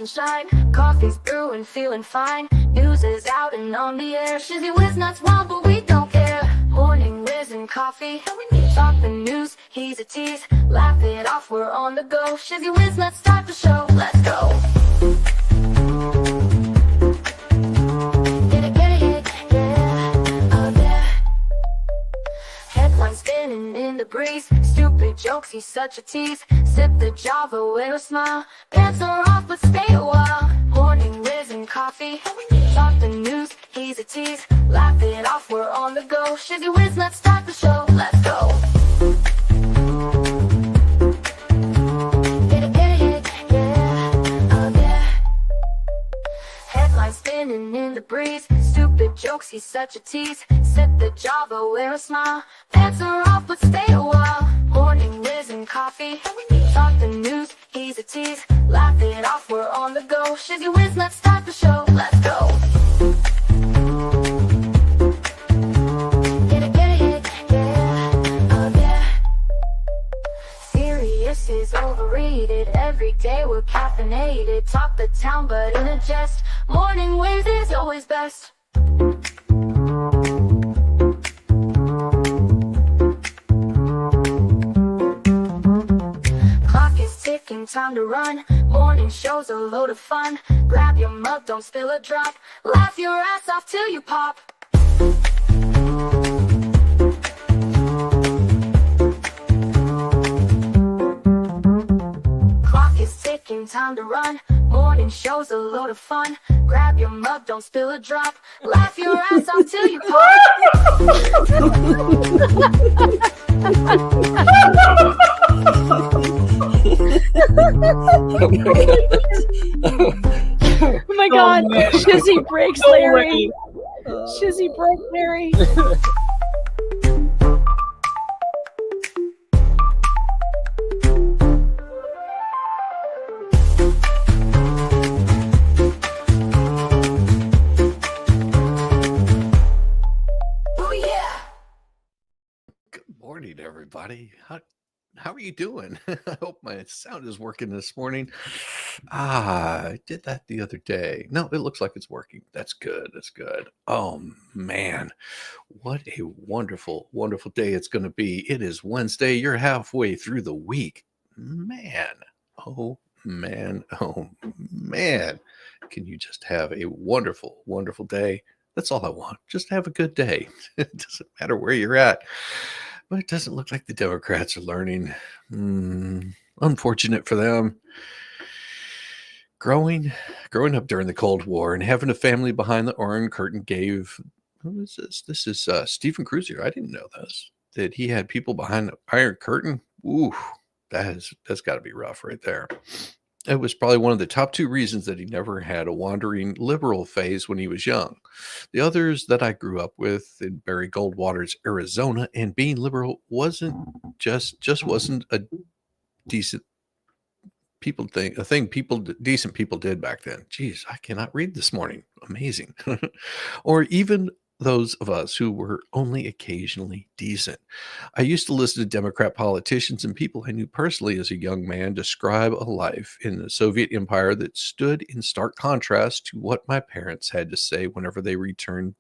and shine. Coffee's brewing, feeling fine. News is out and on the air. Shizzy whiz nuts wild, but we don't care. Morning whiz and coffee. Talk the news, he's a tease. Laugh it off, we're on the go. Shizzy whiz nuts, start the show. Let's go. Spinning in the breeze, stupid jokes, he's such a tease. Sip the Java with a smile, pants are off but stay a while. Morning whiz and coffee, talk the news, he's a tease. Laugh it off, we're on the go. Shizzy whiz, let's start the show, let's go. Headlines spinning in the breeze, stupid jokes, he's such a tease. Sip the Java, wear a smile, pants are off but stay a while. Morning whiz and coffee, talk the news, he's a tease. Laugh it off, we're on the go. Shizzy whiz, let's start the show, let's go. Serious is overrated, every day we're caffeinated. Talk the town but in a jest, morning whiz is always best. Clock is ticking, time to run. Morning show's a load of fun. Grab your mug, don't spill a drop. Laugh your ass off till you pop. Clock is ticking, time to run. Morning show's a load of fun. Grab your mug, don't spill a drop. Laugh your ass off till you pop. Oh my god, Shizzy breaks Larry. Shizzy broke Larry. Morning, everybody. How are you doing? I hope my sound is working this morning. I did that the other day. No, it looks like it's working. That's good. That's good. Oh man, what a wonderful, wonderful day it's going to be. It is Wednesday. You're halfway through the week. Man, oh man, oh man. Can you just have a wonderful, wonderful day? That's all I want. Just have a good day. It doesn't matter where you're at. But it doesn't look like the Democrats are learning. Unfortunate for them. Growing up during the Cold War and having a family behind the Iron Curtain gave... Who is this? This is Stephen Cruiser. I didn't know this. That he had people behind the Iron Curtain. Ooh, that's got to be rough right there. It was probably one of the top two reasons that he never had a wandering liberal phase when he was young. The others that I grew up with in Barry Goldwater's Arizona, and being liberal wasn't just wasn't a decent people thing, a thing decent people did back then. Jeez, I cannot read this morning. Amazing. Or even those of us who were only occasionally decent. I used to listen to Democrat politicians and people I knew personally as a young man describe a life in the Soviet Empire that stood in stark contrast to what my parents had to say whenever they returned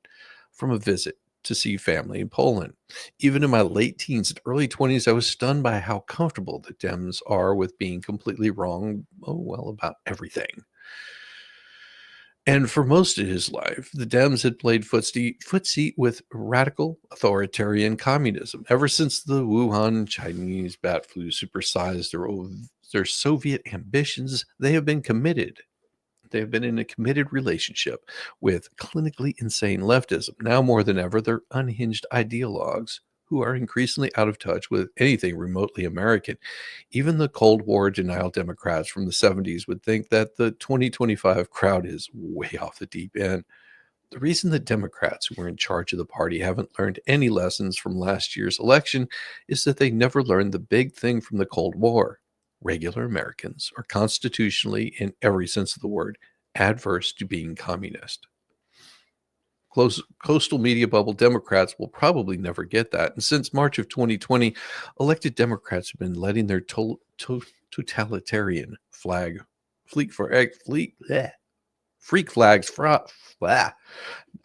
from a visit to see family in Poland. Even in my late teens and early 20s, I was stunned by how comfortable the Dems are with being completely wrong, about everything. And for most of his life, the Dems had played footsie with radical authoritarian communism. Ever since the Wuhan Chinese bat flu supersized their Soviet ambitions, they have been committed. They have been in a committed relationship with clinically insane leftism. Now more than ever, they're unhinged ideologues who are increasingly out of touch with anything remotely American. Even the Cold War denial Democrats from the 70s would think that the 2025 crowd is way off the deep end. The reason the Democrats who were in charge of the party haven't learned any lessons from last year's election is that they never learned the big thing from the Cold War. Regular Americans are constitutionally, in every sense of the word, adverse to being communist. Coastal media bubble Democrats will probably never get that. And since March of 2020, elected Democrats have been letting their totalitarian flag freak flags.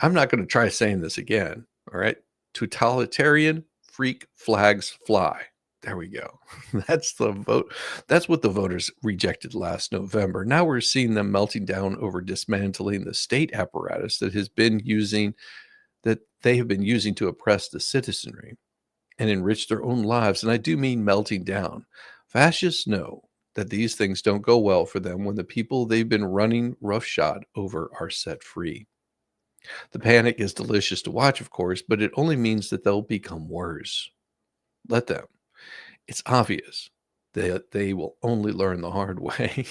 I'm not going to try saying this again. All right. Totalitarian freak flags fly. There we go. That's the vote. That's what the voters rejected last November. Now we're seeing them melting down over dismantling the state apparatus that they have been using to oppress the citizenry and enrich their own lives. And I do mean melting down. Fascists know that these things don't go well for them when the people they've been running roughshod over are set free. The panic is delicious to watch, of course, but it only means that they'll become worse. Let them. It's obvious that they will only learn the hard way.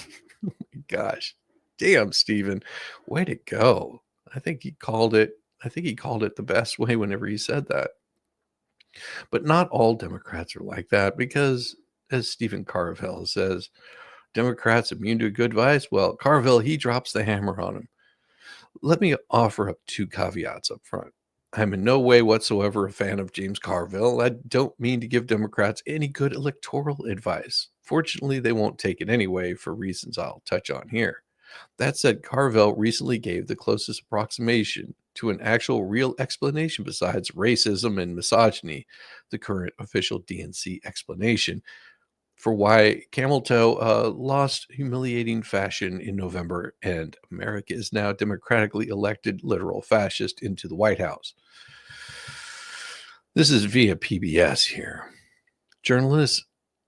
Oh my gosh. Damn, Stephen. Way to go. I think he called it the best way whenever he said that. But not all Democrats are like that because, as Stephen Carville says, Democrats immune to good advice. Well, Carville, he drops the hammer on him. Let me offer up 2 caveats up front. I'm in no way whatsoever a fan of James Carville. I don't mean to give Democrats any good electoral advice. Fortunately, they won't take it anyway for reasons I'll touch on here. That said, Carville recently gave the closest approximation to an actual real explanation besides racism and misogyny, the current official DNC explanation, for why Camel Toe lost humiliating fashion in November and America is now democratically elected literal fascist into the White House. This is via PBS here. Journalists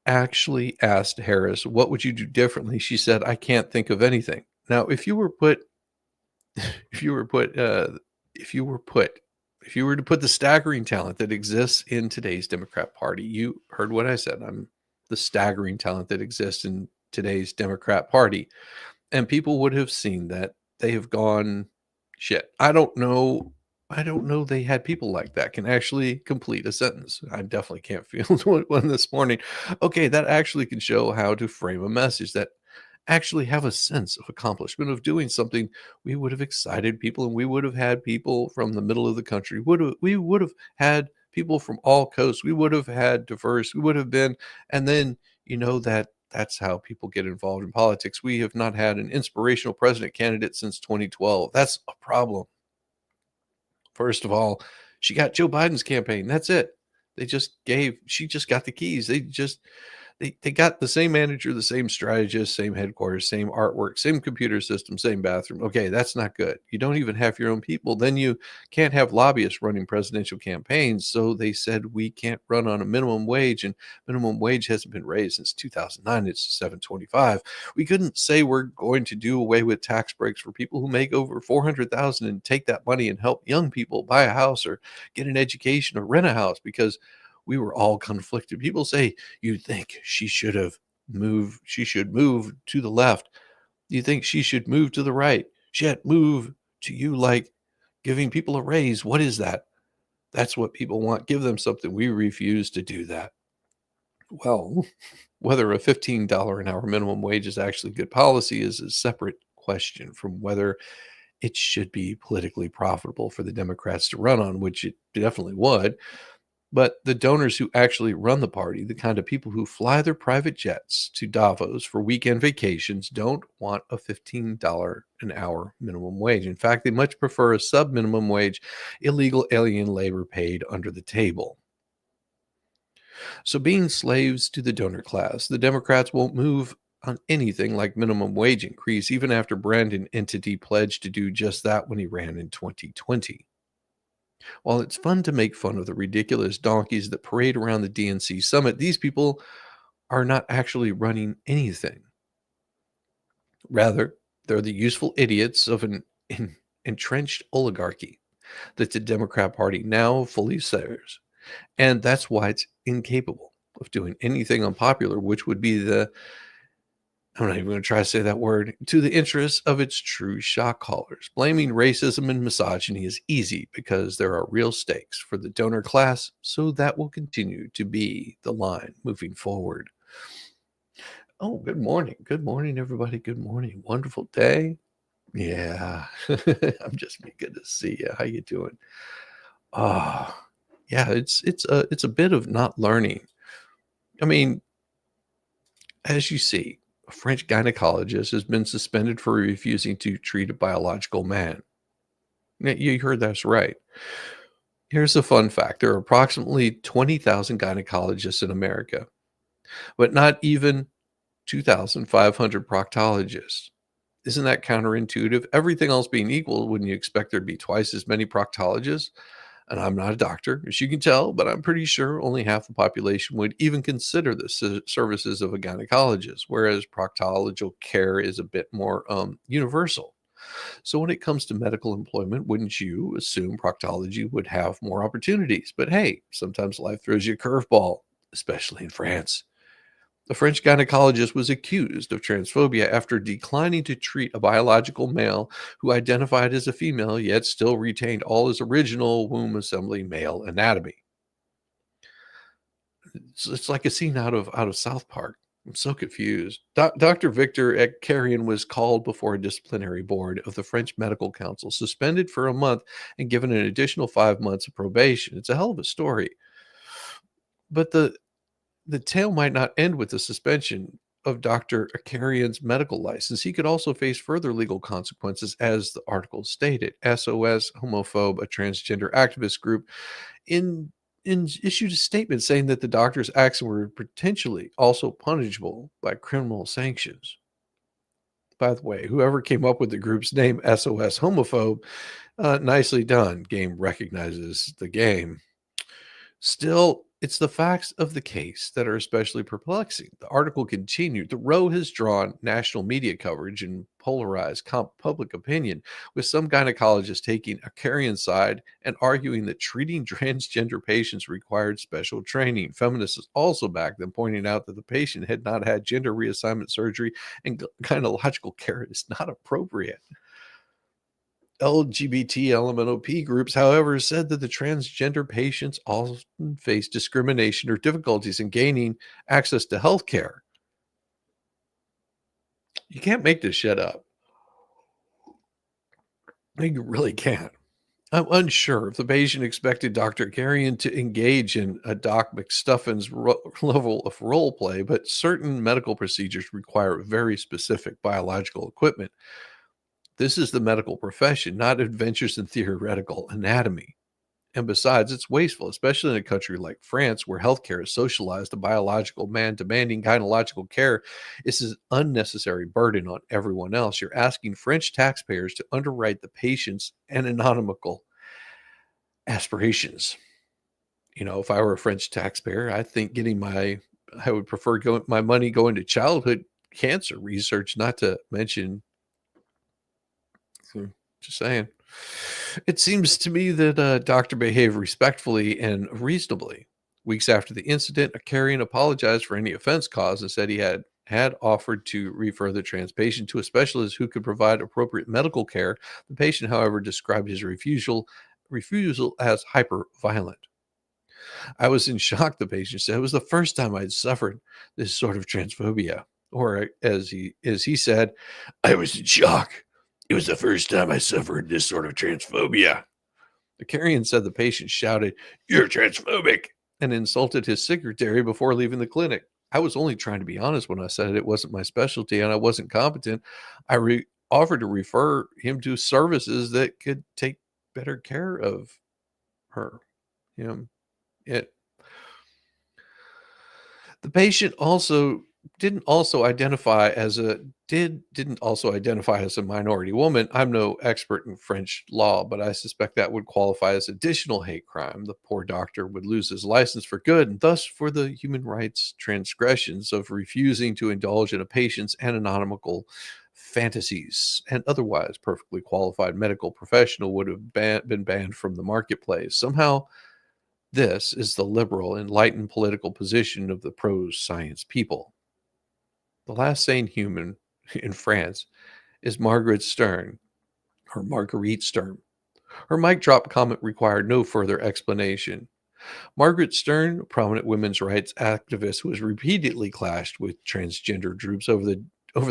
actually asked Harris, "What would you do differently?" She said, "I can't think of anything." Now, if you were to put the staggering talent that exists in today's Democrat Party, you heard what I said. I'm the staggering talent that exists in today's Democrat Party. And people would have seen that they have gone, shit, I don't know they had people like that can actually complete a sentence. I definitely can't field one this morning. Okay, that actually can show how to frame a message that actually have a sense of accomplishment of doing something. We would have excited people, and we would have had people from the middle of the country. We would have had people from all coasts. We would have had diverse. We would have been, and then that's how people get involved in politics. We have not had an inspirational president candidate since 2012. That's a problem. First of all, she got Joe Biden's campaign. That's it. She just got the keys. They got the same manager, the same strategist, same headquarters, same artwork, same computer system, same bathroom. Okay, that's not good. You don't even have your own people. Then you can't have lobbyists running presidential campaigns. So they said we can't run on a minimum wage, and minimum wage hasn't been raised since 2009. It's $7.25. We couldn't say we're going to do away with tax breaks for people who make over $400,000 and take that money and help young people buy a house or get an education or rent a house because we were all conflicted. People say, you think she should move to the left. You think she should move to the right. She had move to you like giving people a raise. What is that? That's what people want. Give them something. We refuse to do that. Well, whether a $15 an hour minimum wage is actually good policy is a separate question from whether it should be politically profitable for the Democrats to run on, which it definitely would. But the donors who actually run the party, the kind of people who fly their private jets to Davos for weekend vacations, don't want a $15 an hour minimum wage. In fact, they much prefer a sub-minimum wage, illegal alien labor paid under the table. So being slaves to the donor class, the Democrats won't move on anything like minimum wage increase, even after Brandon Entity pledged to do just that when he ran in 2020. While it's fun to make fun of the ridiculous donkeys that parade around the DNC summit, these people are not actually running anything. Rather, they're the useful idiots of an entrenched oligarchy that the Democrat Party now fully shares. And that's why it's incapable of doing anything unpopular, which would be I'm not even going to try to say that word, to the interests of its true shot callers. Blaming racism and misogyny is easy because there are real stakes for the donor class, so that will continue to be the line moving forward. Oh, good morning. Good morning, everybody. Good morning. Wonderful day. Yeah. I'm just good to see you. How you doing? Yeah, it's a bit of not learning. I mean, as you see, A French gynecologist has been suspended for refusing to treat a biological man. You heard that's right. Here's a fun fact. There are approximately 20,000 gynecologists in America, but not even 2,500 proctologists. Isn't that counterintuitive? Everything else being equal, wouldn't you expect there to be twice as many proctologists? And I'm not a doctor, as you can tell, but I'm pretty sure only half the population would even consider the services of a gynecologist, whereas proctological care is a bit more universal. So when it comes to medical employment, wouldn't you assume proctology would have more opportunities? But hey, sometimes life throws you a curveball, especially in France. The French gynecologist was accused of transphobia after declining to treat a biological male who identified as a female yet still retained all his original womb assembly male anatomy. It's like a scene out of South Park. I'm so confused. Dr. Victor Ekarian was called before a disciplinary board of the French Medical Council, suspended for a month, and given an additional 5 months of probation. It's a hell of a story. But the tale might not end with the suspension of Dr. Akarian's medical license. He could also face further legal consequences, as the article stated. SOS Homophobe, a transgender activist group, in issued a statement saying that the doctor's actions were potentially also punishable by criminal sanctions. By the way, whoever came up with the group's name, SOS Homophobe, nicely done. Game recognizes the game. Still, it's the facts of the case that are especially perplexing. The article continued. The row has drawn national media coverage and polarized public opinion, with some gynecologists taking a carrion side and arguing that treating transgender patients required special training. Feminists also backed them, pointing out that the patient had not had gender reassignment surgery and gynecological care is not appropriate. LGBT LMNOP groups, however, said that the transgender patients often face discrimination or difficulties in gaining access to health care. You can't make this shit up. You really can't. I'm unsure if the patient expected Dr. Carrion to engage in a Doc McStuffin's level of role play, but certain medical procedures require very specific biological equipment. This is the medical profession, not adventures in theoretical anatomy. And besides, it's wasteful, especially in a country like France, where healthcare is socialized. A biological man demanding gynecological care is an unnecessary burden on everyone else. You're asking French taxpayers to underwrite the patient's anatomical aspirations. If I were a French taxpayer, I would prefer my money going to childhood cancer research, not to mention. Just saying. It seems to me that doctor behaved respectfully and reasonably. Weeks after the incident, Akarian apologized for any offense caused and said he had offered to refer the trans patient to a specialist who could provide appropriate medical care. The patient, however, described his refusal as hyper-violent. I was in shock, the patient said. It was the first time I'd suffered this sort of transphobia. Or as he said, I was in shock. It was the first time I suffered this sort of transphobia. The carrion said the patient shouted, "You're transphobic," and insulted his secretary before leaving the clinic. I was only trying to be honest when I said it wasn't my specialty and I wasn't competent. I offered to refer him to services that could take better care of her. It The patient also didn't also identify as a didn't also identify as a minority woman. I'm no expert in French law, but I suspect that would qualify as additional hate crime. The poor doctor would lose his license for good, and thus for the human rights transgressions of refusing to indulge in a patient's anatomical fantasies. An otherwise perfectly qualified medical professional would have been banned from the marketplace. Somehow, this is the liberal, enlightened political position of the pro-science people. The last sane human in France is Margaret Stern, or Marguerite Stern. Her mic drop comment required no further explanation. Margaret Stern, a prominent women's rights activist who has repeatedly clashed with transgender groups over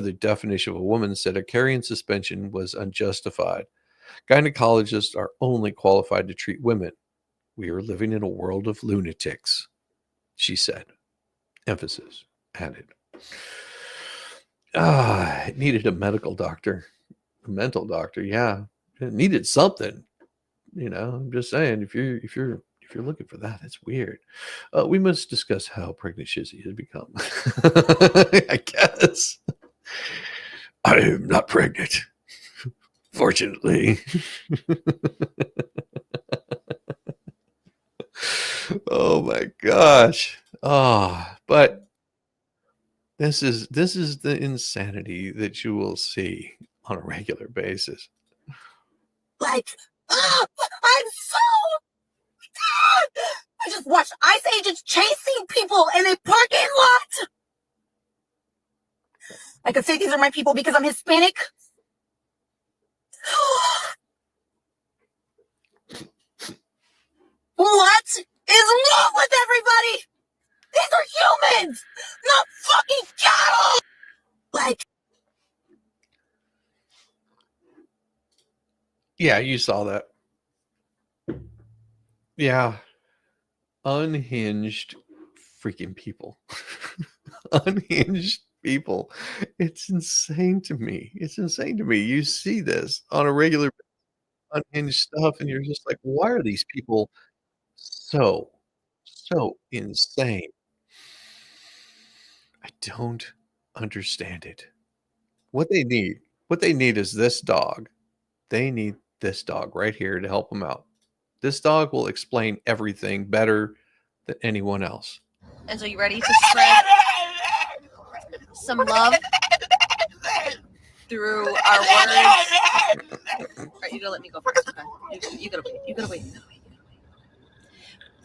the definition of a woman, said a carrion suspension was unjustified. Gynecologists are only qualified to treat women. We are living in a world of lunatics, she said. Emphasis added. It needed a medical doctor, a mental doctor. Yeah, it needed something. I'm just saying, if you're looking for that, that's weird. We must discuss how pregnant Shizzy has become. I guess I am not pregnant, fortunately. Oh my gosh. But this is the insanity that you will see on a regular basis. Like, I'm so I just watched ICE agents chasing people in a parking lot. I could say these are my people because I'm Hispanic. What is wrong with everybody? These are humans, not fucking cattle. Like, Yeah, you saw that. Yeah. Unhinged freaking people. Unhinged people. It's insane to me. It's insane to me. You see this on a regular unhinged stuff, and you're just like, why are these people so, so insane? I don't understand it. What they need is this dog. They need this dog right here to help them out. This dog will explain everything better than anyone else. And so you ready to spread some love through our words? All right, you gotta let me go first. Okay, you gotta wait. You gotta wait.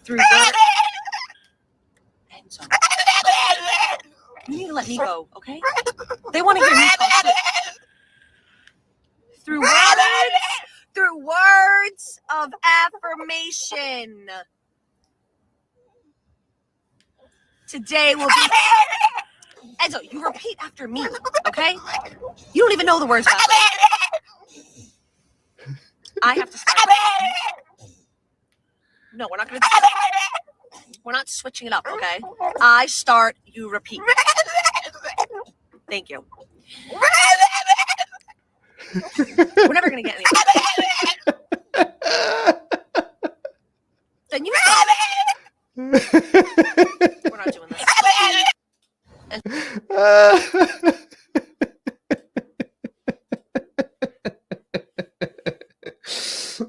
Through words. And so you need to let me go, okay? They want to hear me talk too. Through words of affirmation. Today will be. Enzo, you repeat after me, okay? You don't even know the words. I have to start. No, we're not gonna. We're not switching it up, okay? I start, you repeat. Thank you. We're never gonna get anywhere. Then you start. We're not doing this.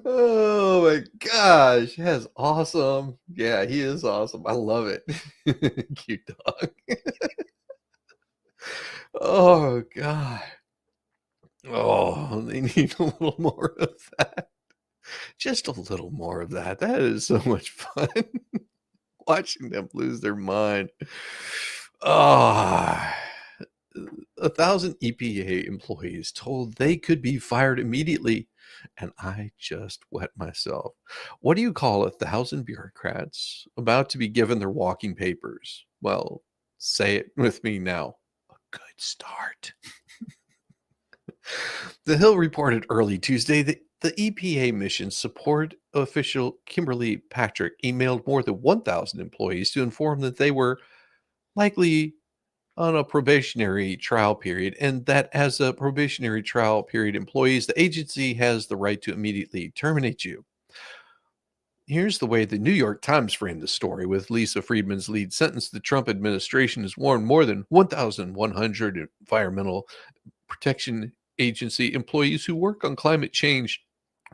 Oh my gosh, that's awesome. Yeah, he is awesome. I love it. Cute dog. Oh god. Oh, they need a little more of that. Just a little more of that. That is so much fun. Watching them lose their mind. Oh, 1,000 EPA employees told they could be fired immediately, and I just wet myself. What do you call 1,000 bureaucrats about to be given their walking papers? Well, say it with me now. A good start. The Hill reported early Tuesday that the EPA mission support official Kimberly Patrick emailed more than 1,000 employees to inform that they were likely on a probationary trial period, and that as a probationary trial period employees, the agency has the right to immediately terminate you. Here's the way the New York Times framed the story, with Lisa Friedman's lead sentence. The Trump administration has warned more than 1,100 Environmental Protection Agency employees who work on climate change,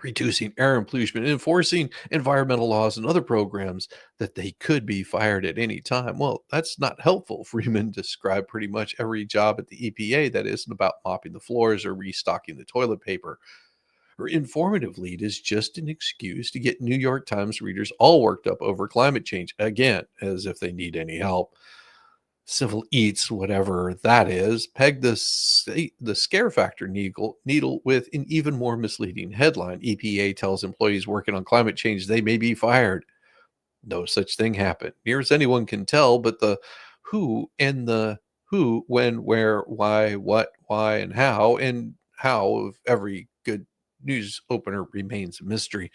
reducing air pollution, enforcing environmental laws, and other programs that they could be fired at any time. Well, that's not helpful. Freeman described pretty much every job at the EPA that isn't about mopping the floors or restocking the toilet paper. Her informative lead is just an excuse to get New York Times readers all worked up over climate change, again, as if they need any help. Civil Eats, whatever that is, pegged the scare factor needle with an even more misleading headline. EPA tells employees working on climate change they may be fired. No such thing happened, near as anyone can tell, but the who and the who, when, where, why, what, why, and how of every good news opener remains a mystery.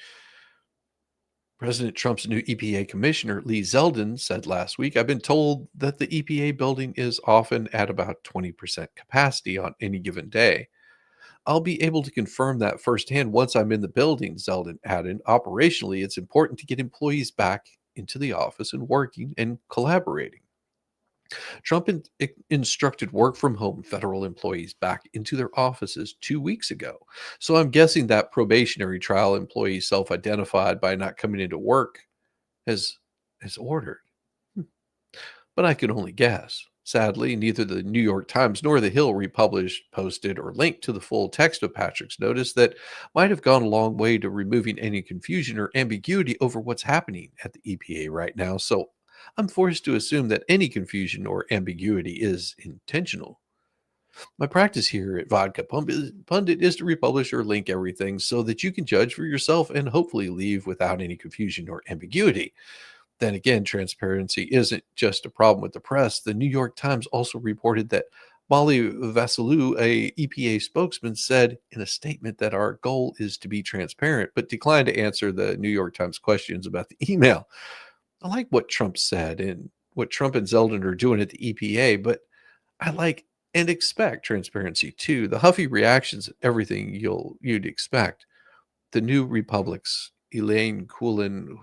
President Trump's new EPA commissioner, Lee Zeldin, said last week, I've been told that the EPA building is often at about 20% capacity on any given day. I'll be able to confirm that firsthand once I'm in the building, Zeldin added. Operationally, it's important to get employees back into the office and working and collaborating. Trump instructed work from home federal employees back into their offices 2 weeks ago. So I'm guessing that probationary trial employee self identified by not coming into work has ordered. But I can only guess. Sadly, neither the New York Times nor the Hill republished, posted, or linked to the full text of Patrick's notice that might have gone a long way to removing any confusion or ambiguity over what's happening at the EPA right now. So I'm forced to assume that any confusion or ambiguity is intentional. My practice here at Vodka Pundit is to republish or link everything so that you can judge for yourself and hopefully leave without any confusion or ambiguity. Then again, transparency isn't just a problem with the press. The New York Times also reported that Molly Vasilou, a EPA spokesman, said in a statement that our goal is to be transparent, but declined to answer the New York Times questions about the email. I like what Trump said and what Trump and Zeldin are doing at the EPA, but I like and expect transparency too. The huffy reactions, everything you'd expect. The New Republic's Elaine Kulin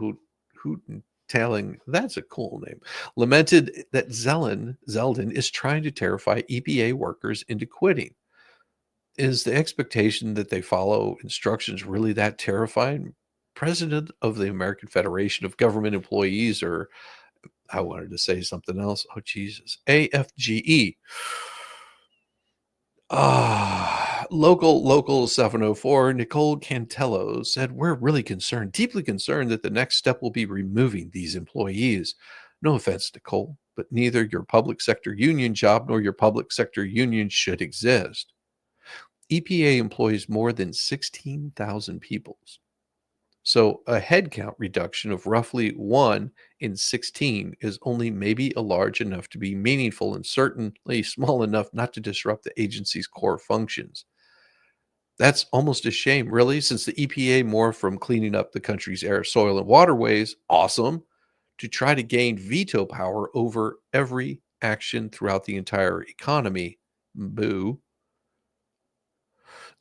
Hootentelling, that's a cool name, lamented that Zeldin is trying to terrify EPA workers into quitting. Is the expectation that they follow instructions really that terrifying? President of the American Federation of Government Employees, or I wanted to say something else. Oh, Jesus. AFGE. Local 704, Nicole Cantello said, we're really concerned, deeply concerned that the next step will be removing these employees. No offense, Nicole, but neither your public sector union job nor your public sector union should exist. EPA employs more than 16,000 people. So a headcount reduction of roughly 1 in 16 is only maybe a large enough to be meaningful and certainly small enough not to disrupt the agency's core functions. That's almost a shame, really, since the EPA morphed from cleaning up the country's air, soil, and waterways, awesome, to try to gain veto power over every action throughout the entire economy. Boo.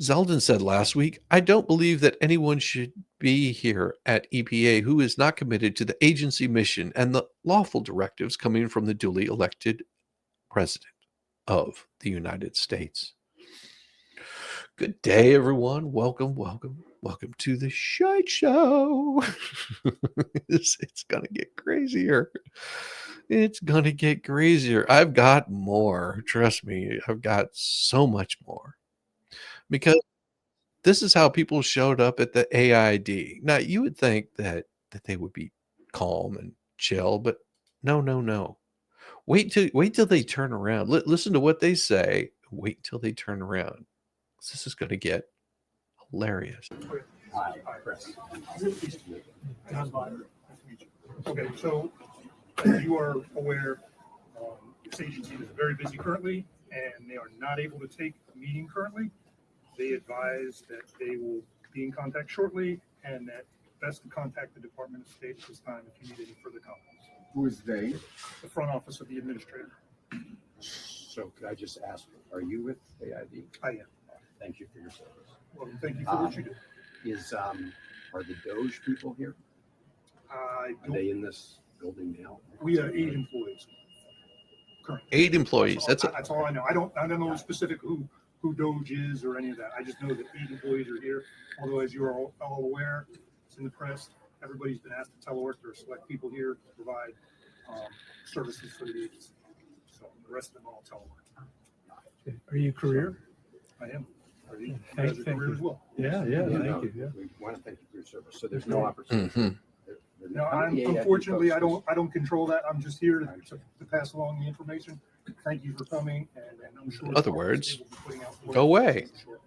Zeldin said last week, I don't believe that anyone should be here at EPA who is not committed to the agency mission and the lawful directives coming from the duly elected president of the United States. Good day, everyone. Welcome to the Shite Show. It's going to get crazier. It's going to get crazier. I've got more. Trust me, I've got so much more. Because this is how people showed up at the AID. Now, you would think that they would be calm and chill, but no. Wait till they turn around. Listen to what they say. Wait till they turn around. This is going to get hilarious. Hi, Chris. Okay, so as you are aware, this agency is very busy currently, and they are not able to take a meeting currently. They advise that they will be in contact shortly, and that best to contact the Department of State at this time if you need any further comments. Who is they? The front office of the administrator. So could I just ask, are you with AID? I am. Thank you for your service. Well, thank you for what you do. Are the Doge people here? Are they in this building now? We have 8 employees currently. 8 employees. That's all I know. I don't know specific who Doge is or any of that. I just know that 8 employees are here. Although, as you are all aware, it's in the press. Everybody's been asked to telework. There are select people here to provide services for the agency. So the rest of them are all telework. Are you career? I am. Are you? Thank As a career you. as well. Yeah, Thank you. Yeah. We want to thank you for your service. So there's no opportunity. Mhm. No, unfortunately, I don't control that. I'm just here to pass along the information. Thank you for coming, and I'm sure. In other words, they will be putting out more go away. shortly.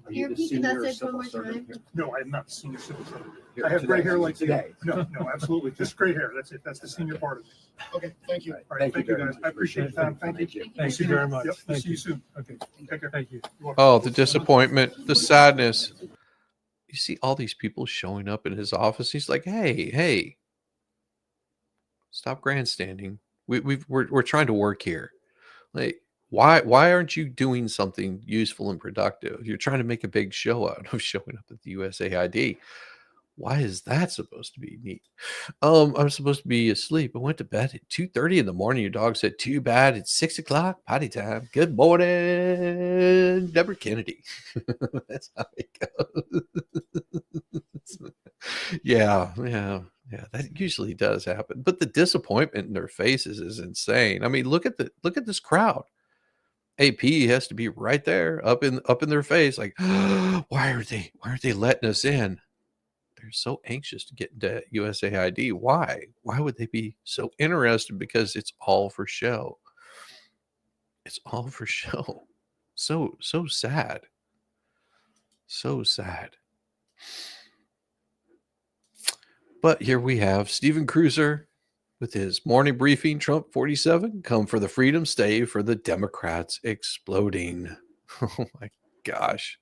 Are you the repeat that senior message one civil more servant time? No, I am not the senior civil servant. here? I have gray hair like you. today. No, absolutely. Just gray hair. That's it. That's the senior part of it. Okay, thank you. All right, thank you, very guys. much. I appreciate the time. Thank you. Thank you very much. Yep, Thank see you soon. Okay. Take care. Thank you. You're welcome. Oh, the disappointment, the sadness. you see all these people showing up in his office. He's like, hey, stop grandstanding. We're trying to work here. Like, why aren't you doing something useful and productive? You're trying to make a big show out of showing up at the USAID. Why is that supposed to be neat? I'm supposed to be asleep. I went to bed at 2:30 in the morning. Your dog said, too bad. It's 6:00, potty time. Good morning, Deborah Kennedy. That's how it goes. Yeah. That usually does happen. But the disappointment in their faces is insane. I mean, look at this crowd. AP has to be right there, up in their face, like, why aren't they letting us in? They're so anxious to get into USAID. Why? Why would they be so interested? Because it's all for show. It's all for show. So sad. So sad. But here we have Stephen Cruiser with his morning briefing. Trump 47, come for the freedom, stay for the Democrats exploding. Oh my gosh.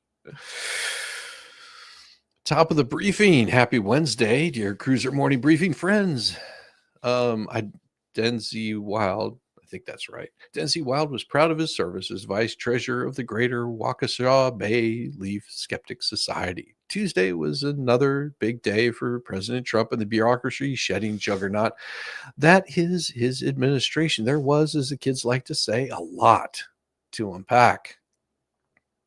Top of the briefing. Happy Wednesday, dear Cruiser Morning Briefing friends. Denzi Wild, I think that's right. Denzi Wild was proud of his service as vice treasurer of the Greater Waukesha Bay Leaf Skeptic Society. Tuesday was another big day for President Trump and the bureaucracy shedding juggernaut that is his administration. There was, as the kids like to say, a lot to unpack.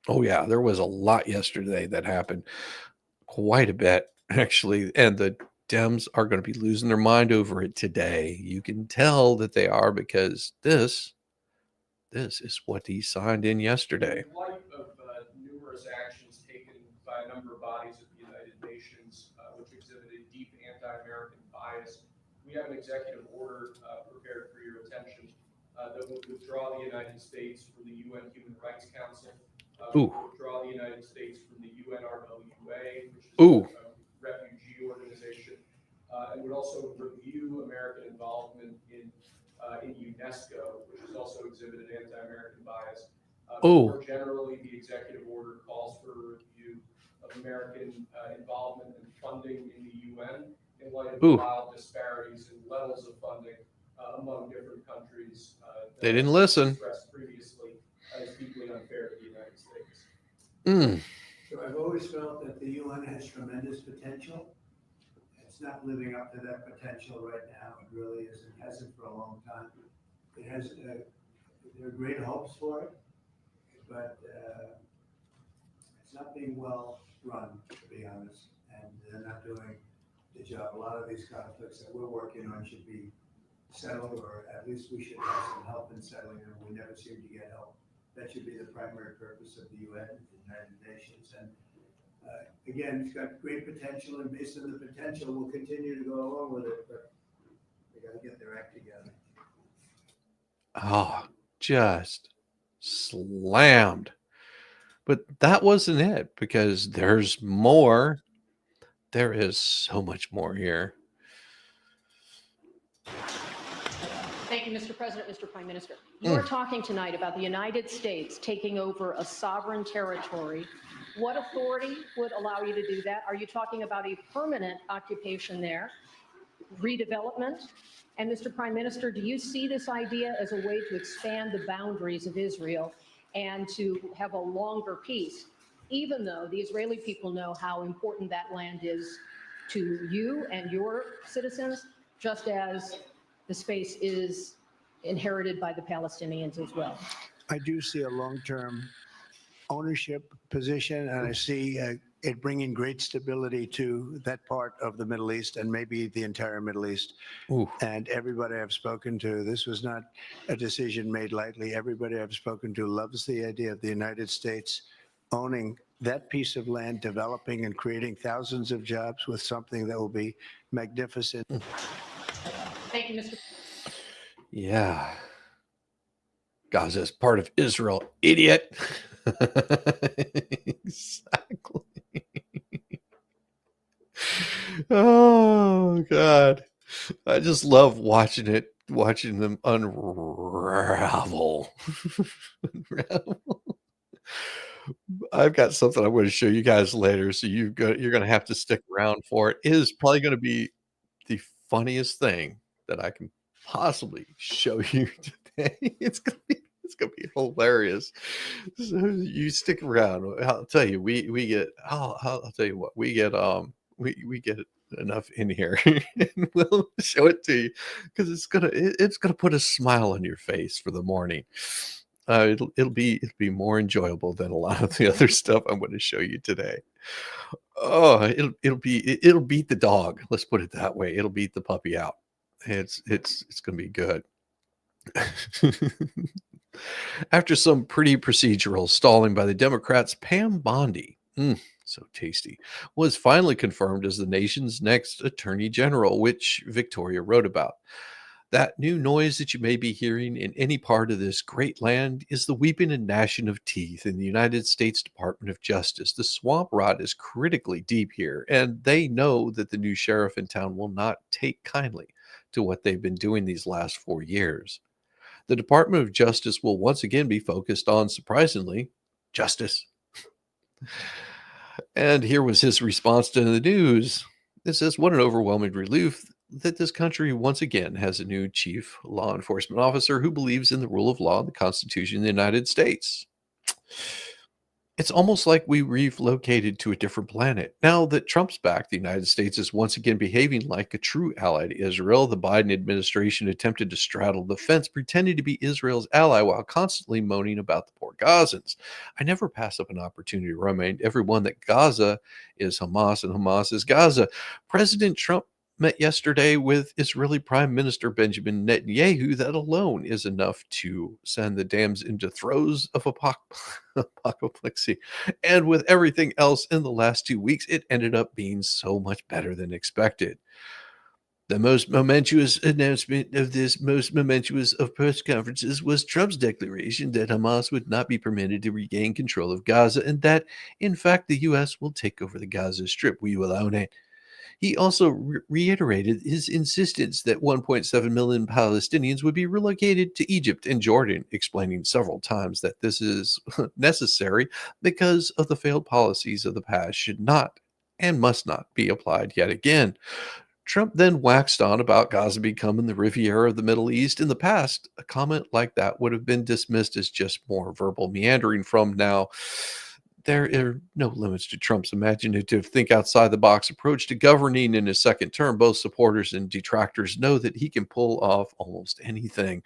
Oh yeah, there was a lot yesterday that happened. Quite a bit, actually. And the Dems are going to be losing their mind over it today. You can tell that they are, because this is what he signed in yesterday. In light of numerous actions taken by a number of bodies of the United Nations, which exhibited deep anti-American bias, we have an executive order prepared for your attention that would withdraw the United States from the UN Human Rights Council, withdraw the United States from the UNRWA, which is a refugee organization, and would also review American involvement in UNESCO, which has also exhibited anti-American bias. More generally, the executive order calls for a review of American involvement and funding in the UN in light of the wild disparities in levels of funding among different countries. They didn't listen. Expressed previously as deeply unfair to the United States. So I've always felt that the UN has tremendous potential. It's not living up to that potential right now. It really isn't. It hasn't for a long time. It has. There are great hopes for it, but it's not being well run, to be honest. And they're not doing the job. A lot of these conflicts that we're working on should be settled, or at least we should have some help in settling them. We never seem to get help. That should be the primary purpose of the UN, the United Nations. And again, it's got great potential, and based on the potential, we'll continue to go along with it, but they got to get their act together. Oh, just slammed. But that wasn't it, because there's more. There is so much more here. Thank you, Mr. President, Mr. Prime Minister. You are talking tonight about the United States taking over a sovereign territory. What authority would allow you to do that? Are you talking about a permanent occupation there, redevelopment? And Mr. Prime Minister, do you see this idea as a way to expand the boundaries of Israel and to have a longer peace, even though the Israeli people know how important that land is to you and your citizens, just as the space is inherited by the Palestinians as well? I do see a long-term ownership position, and I see it bringing great stability to that part of the Middle East, and maybe the entire Middle East. And everybody I've spoken to, this was not a decision made lightly. Everybody I've spoken to loves the idea of the United States owning that piece of land, developing and creating thousands of jobs with something that will be magnificent. Thank you, Mr. Yeah. Gaza is part of Israel, idiot. Exactly. Oh, God. I just love watching them unravel. Unravel. I've got something I'm going to show you guys later, so you're going to have to stick around for it. It is probably going to be the funniest thing that I can possibly show you today. It's gonna be hilarious. So you stick around. I'll tell you, we get. I'll tell you what, we get enough in here, and we'll show it to you because it's gonna put a smile on your face for the morning. It'll be more enjoyable than a lot of the other stuff I'm going to show you today. Oh, it'll beat the dog. Let's put it that way. It'll beat the puppy out. It's going to be good. After some pretty procedural stalling by the Democrats, Pam Bondi, so tasty, was finally confirmed as the nation's next attorney general, which Victoria wrote about. That new noise that you may be hearing in any part of this great land is the weeping and gnashing of teeth in the United States Department of Justice. The swamp rot is critically deep here, and they know that the new sheriff in town will not take kindly to what they've been doing these last 4 years. The Department of Justice will once again be focused on, surprisingly, justice. And here was his response to the news. It says, "What an overwhelming relief that this country once again has a new chief law enforcement officer who believes in the rule of law and the Constitution of the United States. It's almost like we relocated to a different planet. Now that Trump's back, the United States is once again behaving like a true ally to Israel. The Biden administration attempted to straddle the fence, pretending to be Israel's ally while constantly moaning about the poor Gazans. I never pass up an opportunity to remind everyone that Gaza is Hamas and Hamas is Gaza. President Trump met yesterday with Israeli Prime Minister Benjamin Netanyahu. That alone is enough to send the dams into throes of apocalypse. And with everything else in the last 2 weeks, it ended up being so much better than expected. The most momentous announcement of this most momentous of press conferences was Trump's declaration that Hamas would not be permitted to regain control of Gaza and that, in fact, the U.S. will take over the Gaza Strip. We will own it. He also reiterated his insistence that 1.7 million Palestinians would be relocated to Egypt and Jordan, explaining several times that this is necessary because of the failed policies of the past should not and must not be applied yet again. Trump then waxed on about Gaza becoming the Riviera of the Middle East. In the past, a comment like that would have been dismissed as just more verbal meandering from now. There are no limits to Trump's imaginative, think outside the box approach to governing in his second term. Both supporters and detractors know that he can pull off almost anything.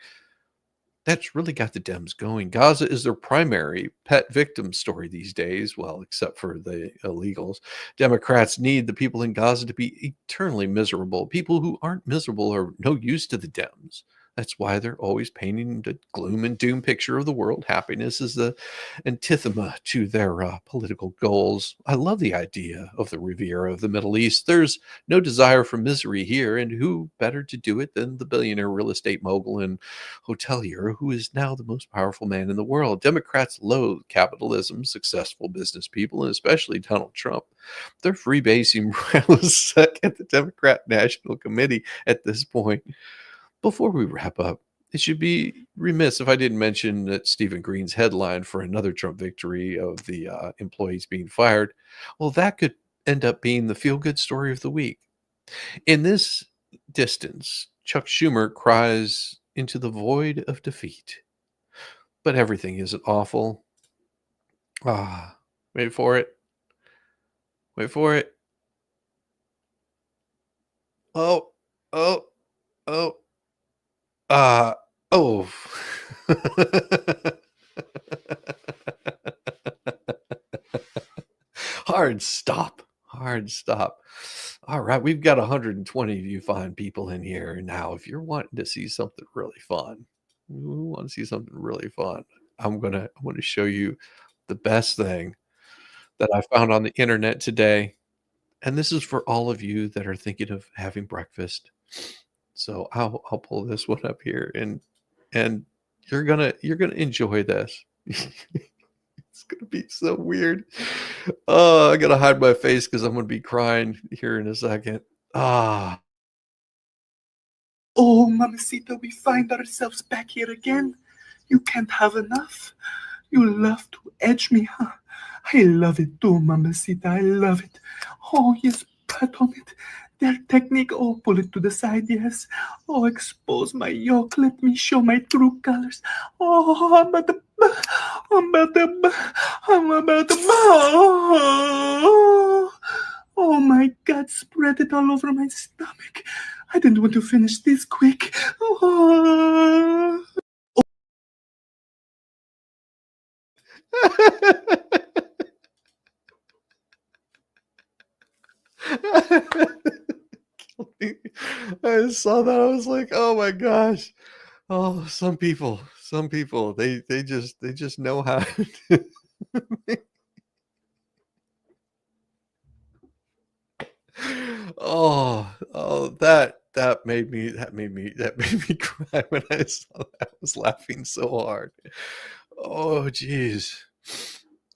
That's really got the Dems going. Gaza is their primary pet victim story these days, well, except for the illegals. Democrats need the people in Gaza to be eternally miserable. People who aren't miserable are no use to the Dems. That's why they're always painting the gloom and doom picture of the world. Happiness is the antithema to their political goals. I love the idea of the Riviera of the Middle East. There's no desire for misery here, and who better to do it than the billionaire real estate mogul and hotelier who is now the most powerful man in the world. Democrats loathe capitalism, successful business people, and especially Donald Trump. They're freebasing morale suck at the Democrat National Committee at this point. Before we wrap up, it should be remiss if I didn't mention that Stephen Green's headline for another Trump victory of the employees being fired, well, that could end up being the feel-good story of the week. In this distance, Chuck Schumer cries into the void of defeat. But everything isn't awful. Wait for it. Wait for it. Oh, oh, oh. Oh. Hard stop. Hard stop. All right, we've got 120 of you fine people in here. Now, if you're wanting to see something really fun, I'm gonna show you the best thing that I found on the internet today. And this is for all of you that are thinking of having breakfast. So I'll pull this one up here and you're gonna enjoy this. It's gonna be so weird. Oh, I gotta hide my face because I'm gonna be crying here in a second. Ah, Oh, Mamacita, we find ourselves back here again. You can't have enough. You love to edge me, huh? I love it too, mamacita. I love it. Oh, yes, pat on it. Their technique. Oh, pull it to the side, yes. Oh, expose my yoke. Let me show my true colors. Oh, I'm about to. Oh my God, spread it all over my stomach. I didn't want to finish this quick. Oh. I saw that. I was like, oh my gosh. Oh, some people, they just know how to. Oh, that made me cry when I saw that. I was laughing so hard. Oh, geez.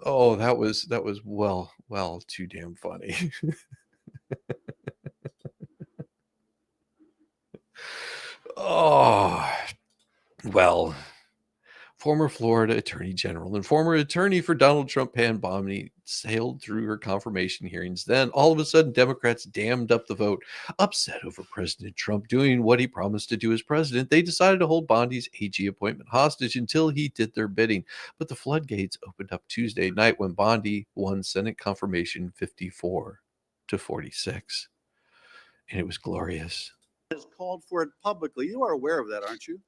Oh, that was well too damn funny. Oh, well, former Florida Attorney General and former attorney for Donald Trump, Pam Bondi, sailed through her confirmation hearings. Then, all of a sudden, Democrats dammed up the vote. Upset over President Trump doing what he promised to do as president, they decided to hold Bondi's AG appointment hostage until he did their bidding. But the floodgates opened up Tuesday night when Bondi won Senate confirmation 54-46. And it was glorious. Has called for it publicly. You are aware of that, aren't you?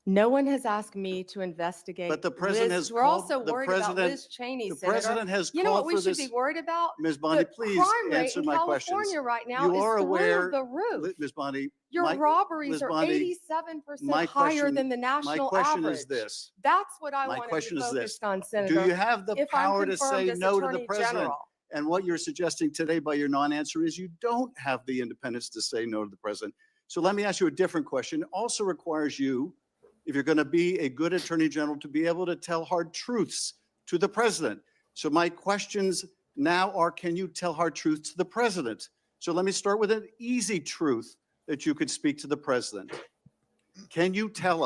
No one has asked me to investigate. But the president Liz. has We're called. also The worried about president. Liz Cheney, The Senator. president has You know what called we for should this. be worried about? Ms. Bondi, The please crime rate answer in my California questions. right now You is are through aware, the roof. Ms. Bondi. Your robberies Ms. are Bondi, 87% higher than the my national question average. is this. That's what I My want to be question is this. focused on, Senator. Do you have the if I'm power to confirmed say as no to the Attorney president? General. And what you're suggesting today by your non-answer is you don't have the independence to say no to the president. So let me ask you a different question. It also requires you, if you're going to be a good attorney general, to be able to tell hard truths to the president. So my questions now are, can you tell hard truths to the president? So let me start with an easy truth that you could speak to the president. Can you tell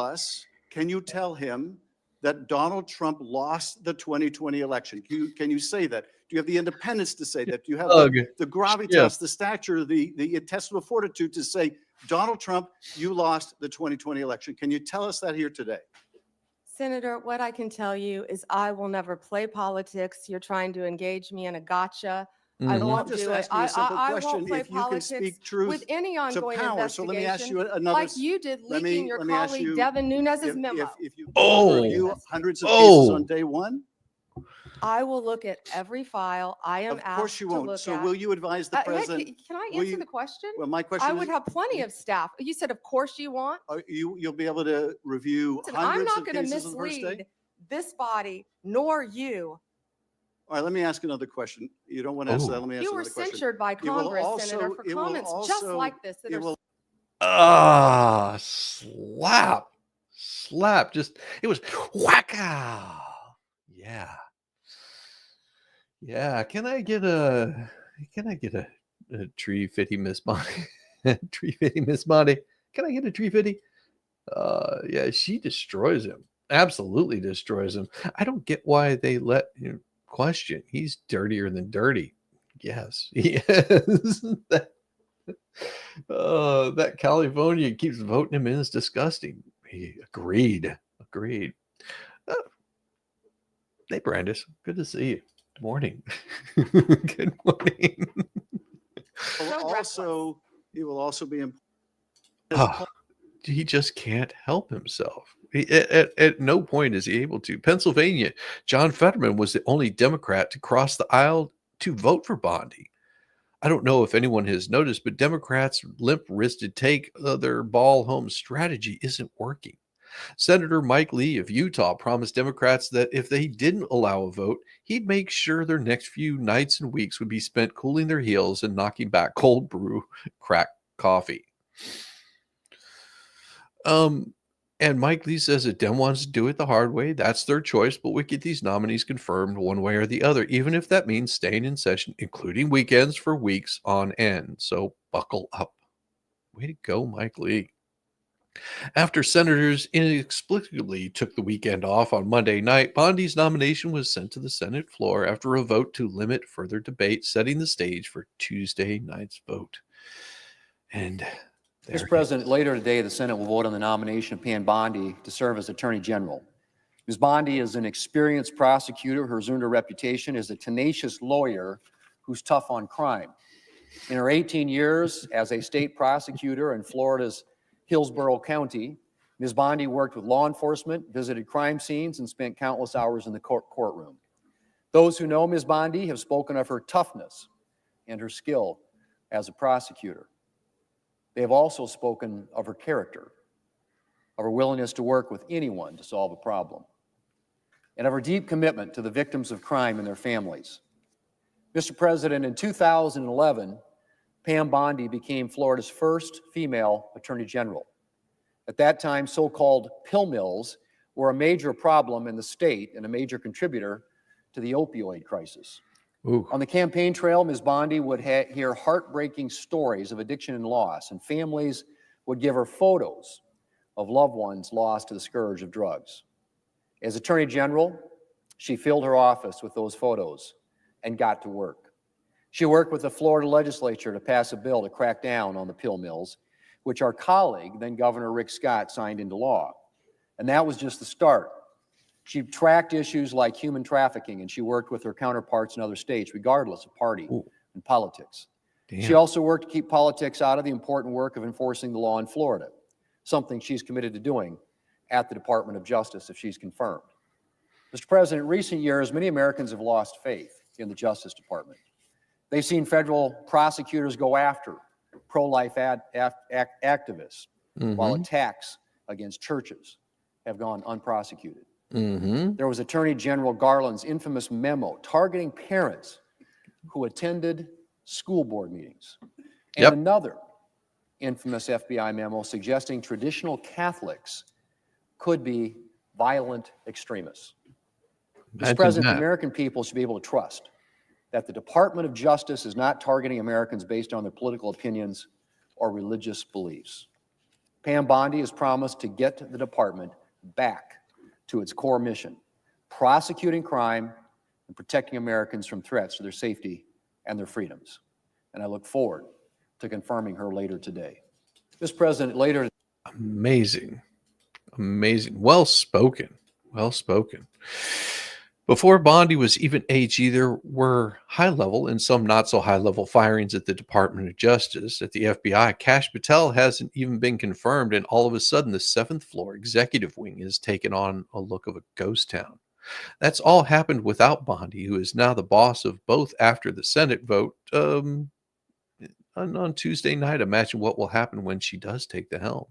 him that Donald Trump lost the 2020 election? Can you say that? Do you have the independence to say that? Do you have the gravitas, the stature, the intestinal fortitude to say, Donald Trump, you lost the 2020 election? Can you tell us that here today? Senator, what I can tell you is I will never play politics. You're trying to engage me in a gotcha. I No, won't I'm just do it. asking you a simple I question. won't play If you can politics speak truth with any to ongoing power. So let me ask you investigation, another. like you did let me- leaking your let me ask colleague you, Devin Nunes's memo. If you Oh. review hundreds of cases on day one, I will look at every file I am of course asked you to won't. look So at. will you advise the Hey, president? can I will answer you- the question? Well, my question I is, would have plenty of staff. You said, of course you want. you'll be able to review Listen, I'm hundreds not of going to cases on the first day? mislead this body nor you. All right, let me ask another question. You don't want to answer that. Let me ask You were another question. censured by It will Congress, also- Senator, for it will comments just also- like this that it are will- Slap. Just, it was whacka. Yeah. Can I get a tree fitty, Miss Bonnie? Tree fitty, Miss Bonnie. Can I get a tree fitty? Yeah, she destroys him. Absolutely destroys him. I don't get why they let him question. He's dirtier than dirty. Yes, he is. That California keeps voting him in is disgusting. He agreed. Hey, Brandis, good to see you. Good morning. Good morning. It will also be important. He just can't help himself. At no point is he able to. Pennsylvania, John Fetterman was the only Democrat to cross the aisle to vote for Bondi. I don't know if anyone has noticed, but Democrats' limp-wristed take their ball home strategy isn't working. Senator Mike Lee of Utah promised Democrats that if they didn't allow a vote, he'd make sure their next few nights and weeks would be spent cooling their heels and knocking back cold brew crack coffee. And Mike Lee says if Dem wants to do it the hard way, that's their choice, but we get these nominees confirmed one way or the other, even if that means staying in session, including weekends for weeks on end. So buckle up. Way to go, Mike Lee. After senators inexplicably took the weekend off on Monday night, Bondi's nomination was sent to the Senate floor after a vote to limit further debate, setting the stage for Tuesday night's vote. And there Mr. President, later today, the Senate will vote on the nomination of Pam Bondi to serve as Attorney General. Ms. Bondi is an experienced prosecutor who has earned a reputation as a tenacious lawyer who's tough on crime. In her 18 years as a state prosecutor in Florida's Hillsborough County, Ms. Bondi worked with law enforcement, visited crime scenes, and spent countless hours in the courtroom. Those who know Ms. Bondi have spoken of her toughness and her skill as a prosecutor. They have also spoken of her character, of her willingness to work with anyone to solve a problem, and of her deep commitment to the victims of crime and their families. Mr. President, in 2011, Pam Bondi became Florida's first female Attorney General. At that time, so-called pill mills were a major problem in the state and a major contributor to the opioid crisis. Ooh. On the campaign trail, Ms. Bondi would hear heartbreaking stories of addiction and loss, and families would give her photos of loved ones lost to the scourge of drugs. As Attorney General, she filled her office with those photos and got to work. She worked with the Florida legislature to pass a bill to crack down on the pill mills, which our colleague, then Governor Rick Scott, signed into law. And that was just the start. She tracked issues like human trafficking, and she worked with her counterparts in other states, regardless of party and politics. Damn. She also worked to keep politics out of the important work of enforcing the law in Florida, something she's committed to doing at the Department of Justice if she's confirmed. Mr. President, in recent years, many Americans have lost faith in the Justice Department. They've seen federal prosecutors go after pro-life activists, while attacks against churches have gone unprosecuted. There was Attorney General Garland's infamous memo targeting parents who attended school board meetings, and another infamous FBI memo suggesting traditional Catholics could be violent extremists. Mr. President, the American people should be able to trust that the Department of Justice is not targeting Americans based on their political opinions or religious beliefs. Pam Bondi has promised to get the department back to its core mission, prosecuting crime and protecting Americans from threats to their safety and their freedoms. And I look forward to confirming her later today. Mr. President, later. Amazing. Amazing. Well spoken. Well spoken. Before Bondi was even AG, there were high-level and some not-so-high-level firings at the Department of Justice. At the FBI, Kash Patel hasn't even been confirmed, and all of a sudden, the 7th floor executive wing has taken on a look of a ghost town. That's all happened without Bondi, who is now the boss of both after the Senate vote on Tuesday night. Imagine what will happen when she does take the helm.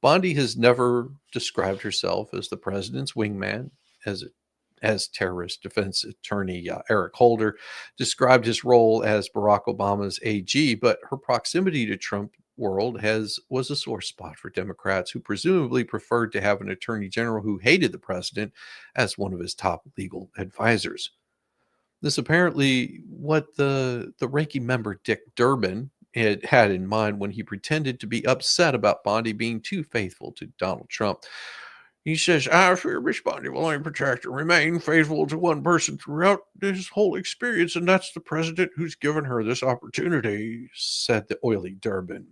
Bondi has never described herself as the president's wingman, as terrorist defense attorney Eric Holder described his role as Barack Obama's AG, but her proximity to Trump world was a sore spot for Democrats who presumably preferred to have an attorney general who hated the president as one of his top legal advisors. This apparently what the ranking member Dick Durbin had in mind when he pretended to be upset about Bondi being too faithful to Donald Trump. He says, I fear Miss Bondi will only protect and remain faithful to one person throughout this whole experience, and that's the president who's given her this opportunity, said the oily Durbin,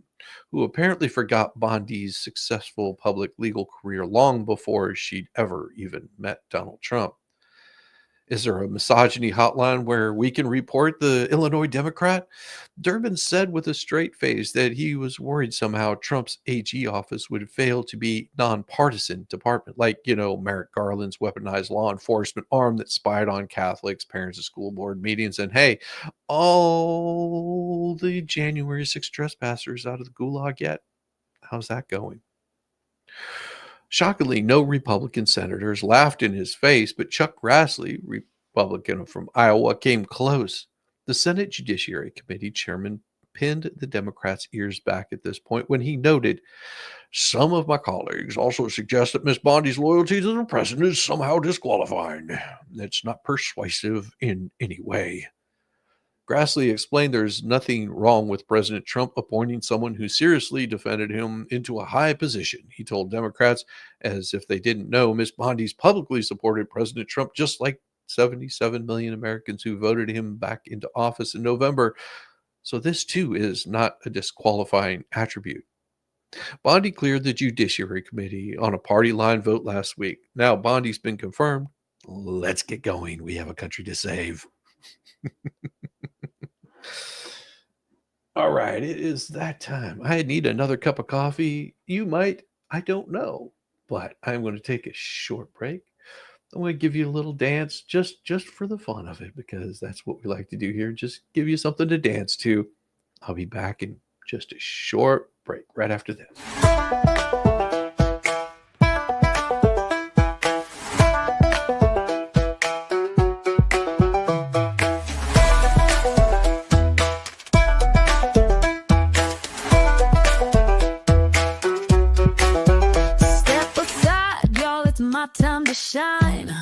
who apparently forgot Bondi's successful public legal career long before she'd ever even met Donald Trump. Is there a misogyny hotline where we can report the Illinois Democrat? Durbin said with a straight face that he was worried somehow Trump's AG office would fail to be nonpartisan department, like, Merrick Garland's weaponized law enforcement arm that spied on Catholics, parents at school board meetings, and hey, all the January 6th trespassers out of the gulag yet. How's that going? Shockingly, no Republican senators laughed in his face, but Chuck Grassley, Republican from Iowa, came close. The Senate Judiciary Committee chairman pinned the Democrats' ears back at this point when he noted, some of my colleagues also suggest that Ms. Bondi's loyalty to the president is somehow disqualifying. It's not persuasive in any way. Grassley explained there's nothing wrong with President Trump appointing someone who seriously defended him into a high position. He told Democrats, as if they didn't know, Miss Bondi's publicly supported President Trump just like 77 million Americans who voted him back into office in November. So this too is not a disqualifying attribute. Bondi cleared the Judiciary Committee on a party line vote last week. Now Bondi's been confirmed. Let's get going. We have a country to save. All right, it is that time. I need another cup of coffee. You might, I don't know, but I'm going to take a short break. I'm going to give you a little dance just for the fun of it, because that's what we like to do here. Just give you something to dance to. I'll be back in just a short break right after this. Step aside, y'all, it's my time to shine.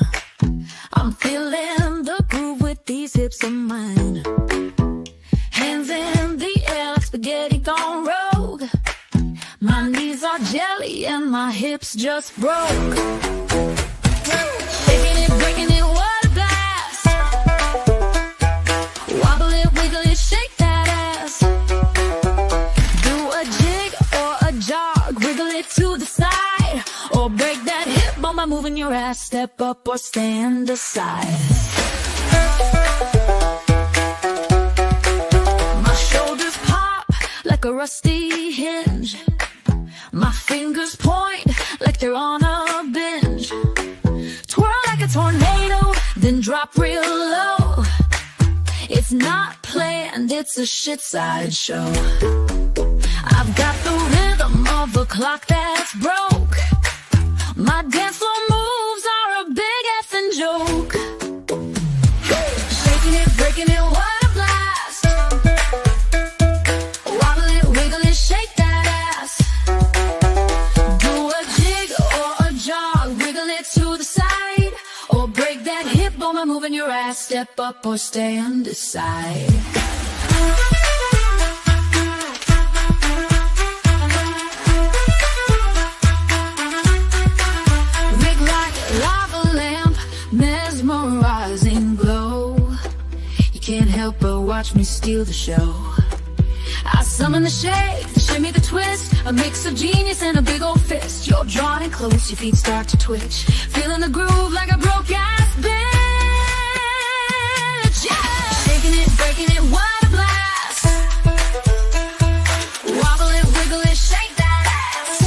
I'm feeling the groove with these hips of mine. Hands in the air like spaghetti gone rogue. My knees are jelly and my hips just broke. Shaking it, breaking it, what a blast. Wobble it, wiggle it, shake that ass. Do a jig or a jog, wiggle it to the side, or break that hip bone by moving your ass. Step up or stand aside. My shoulders pop like a rusty hinge. My fingers point like they're on a binge. Twirl like a tornado, then drop real low. It's not planned, it's a shit sideshow. I've got the rhythm of a clock that's broke. My dance floor moves are a big effing joke. Shaking it, breaking it, what a blast. Wobble it, wiggle it, shake that ass. Do a jig or a jog, wiggle it to the side, or break that hip bone by moving your ass. Step up or stand aside. Rig like a lava lamp, mesmerizing glow. You can't help but watch me steal the show. I summon the shake, the shimmy, the twist, a mix of genius and a big old fist. You're drawn in close, your feet start to twitch, feeling the groove like a broke ass bitch. Yeah! Shaking it, breaking it, what a blast. Wobble it, wiggle it, shake that ass.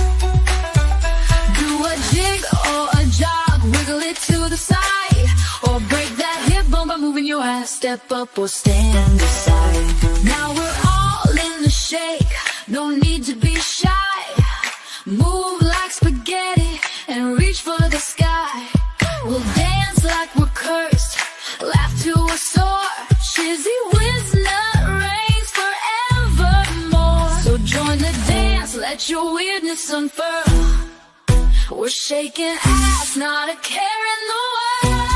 Do a jig or a jog, wiggle it to the side, or break that hip bone by moving your ass. Step up or stand aside. Now we're all in the shake, no need to be shy. Move like spaghetti and reach for the sky. We'll dance like we're cursed, laugh to a sore. Shizzy whiz nut reigns forevermore. So join the dance, let your weirdness unfurl. We're shaking ass, not a care in the world.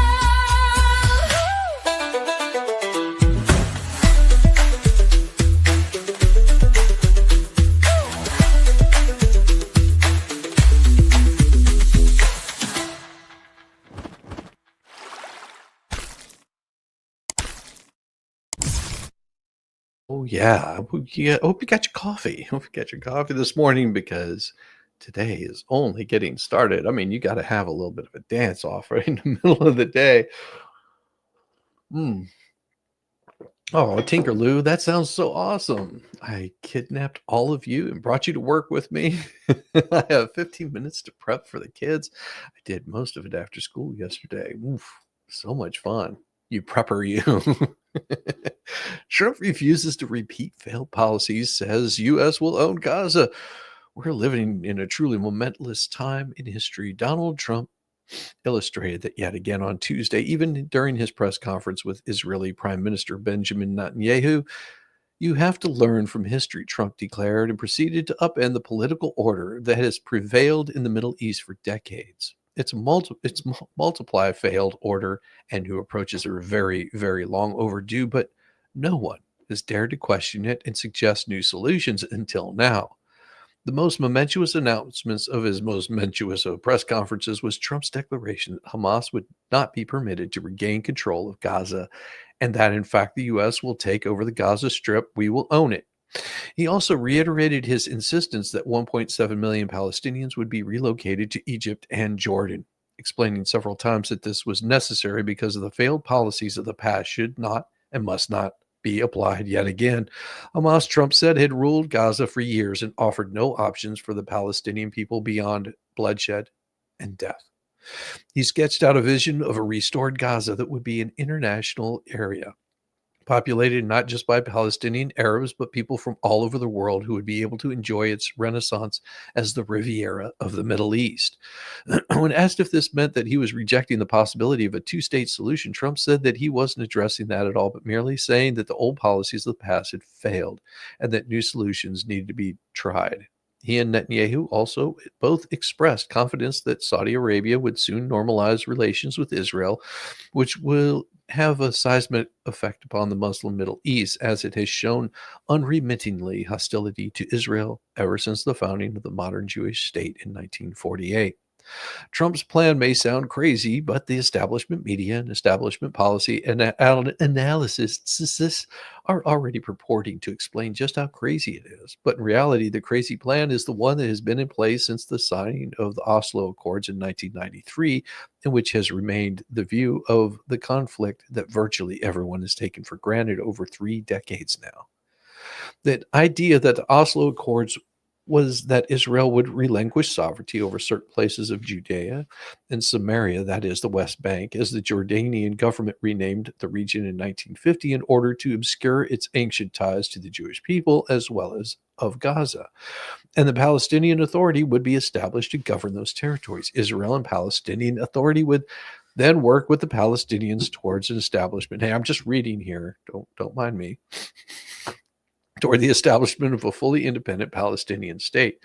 Oh yeah, I hope you got your coffee. I hope you got your coffee this morning, because today is only getting started. I mean, you got to have a little bit of a dance off right in the middle of the day. Oh, Tinkerloo, that sounds so awesome. I kidnapped all of you and brought you to work with me. I have 15 minutes to prep for the kids. I did most of it after school yesterday. Oof, so much fun. You prepper, you. Trump refuses to repeat failed policies, says U.S. will own Gaza. We're living in a truly momentous time in history. Donald Trump illustrated that yet again on Tuesday, even during his press conference with Israeli Prime Minister Benjamin Netanyahu. You have to learn from history, Trump declared, and proceeded to upend the political order that has prevailed in the Middle East for decades. It's multiply failed order, and new approaches are very, very long overdue, but No one has dared to question it and suggest new solutions until now. The most momentous announcements of his most momentous of press conferences was Trump's declaration that Hamas would not be permitted to regain control of Gaza and that, in fact, the U.S. will take over the Gaza Strip. We will own it. He also reiterated his insistence that 1.7 million Palestinians would be relocated to Egypt and Jordan, explaining several times that this was necessary because of the failed policies of the past should not and must not be applied yet again. Hamas, Trump said, had ruled Gaza for years and offered no options for the Palestinian people beyond bloodshed and death. He sketched out a vision of a restored Gaza that would be an international area, populated not just by Palestinian Arabs, but people from all over the world who would be able to enjoy its renaissance as the Riviera of the Middle East. When asked if this meant that he was rejecting the possibility of a two-state solution, Trump said that he wasn't addressing that at all, but merely saying that the old policies of the past had failed and that new solutions needed to be tried. He and Netanyahu also both expressed confidence that Saudi Arabia would soon normalize relations with Israel, which will have a seismic effect upon the Muslim Middle East, as it has shown unremittingly hostility to Israel ever since the founding of the modern Jewish state in 1948. Trump's plan may sound crazy, but the establishment media and establishment policy and analysis are already purporting to explain just how crazy it is. But in reality, the crazy plan is the one that has been in place since the signing of the Oslo Accords in 1993, and which has remained the view of the conflict that virtually everyone has taken for granted over 3 decades now. The idea that the Oslo Accords was that Israel would relinquish sovereignty over certain places of Judea and Samaria, that is the West Bank, as the Jordanian government renamed the region in 1950 in order to obscure its ancient ties to the Jewish people as well as of Gaza. And the Palestinian Authority would be established to govern those territories. Israel and Palestinian Authority would then work with the Palestinians towards an establishment. Hey, I'm just reading here. Don't mind me. Toward the establishment of a fully independent Palestinian state.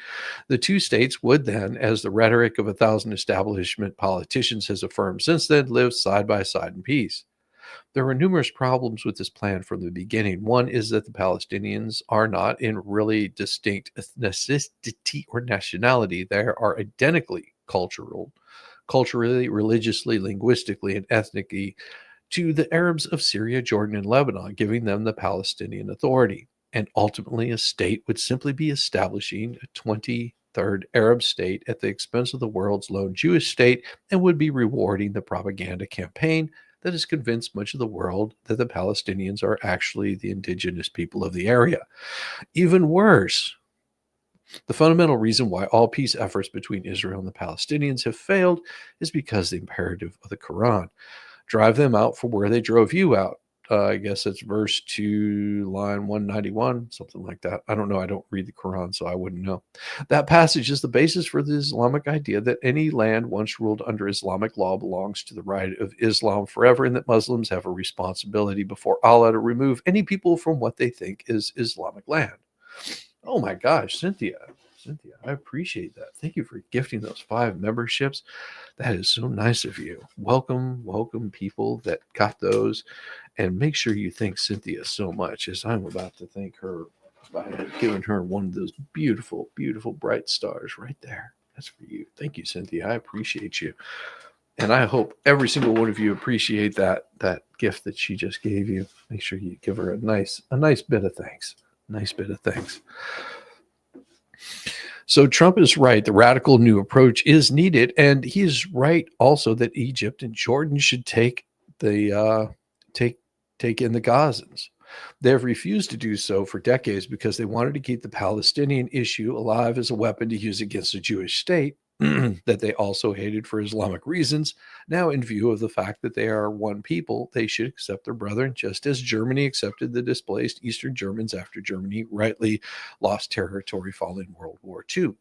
The two states would then, as the rhetoric of 1,000 establishment politicians has affirmed since then, live side by side in peace. There were numerous problems with this plan from the beginning. One is that the Palestinians are not in really distinct ethnicity or nationality. They are identically culturally, religiously, linguistically, and ethnically to the Arabs of Syria, Jordan, and Lebanon, giving them the Palestinian Authority. And ultimately, a state would simply be establishing a 23rd Arab state at the expense of the world's lone Jewish state and would be rewarding the propaganda campaign that has convinced much of the world that the Palestinians are actually the indigenous people of the area. Even worse, the fundamental reason why all peace efforts between Israel and the Palestinians have failed is because the imperative of the Quran. Drive them out from where they drove you out. I guess it's verse 2, line 191, something like that. I don't know. I don't read the Quran, so I wouldn't know. That passage is the basis for the Islamic idea that any land once ruled under Islamic law belongs to the right of Islam forever, and that Muslims have a responsibility before Allah to remove any people from what they think is Islamic land. Oh my gosh, Cynthia, I appreciate that. Thank you for gifting those 5 memberships. That is so nice of you. Welcome people that got those. And make sure you thank Cynthia so much, as I'm about to thank her by giving her one of those beautiful, beautiful bright stars right there. That's for you. Thank you, Cynthia. I appreciate you. And I hope every single one of you appreciate that gift that she just gave you. Make sure you give her a nice bit of thanks. Nice bit of thanks. So Trump is right. The radical new approach is needed. And he is right also that Egypt and Jordan should take in the Gazans. They have refused to do so for decades because they wanted to keep the Palestinian issue alive as a weapon to use against a Jewish state that they also hated for Islamic reasons. Now, in view of the fact that they are one people, they should accept their brethren, just as Germany accepted the displaced Eastern Germans after Germany rightly lost territory following World War II.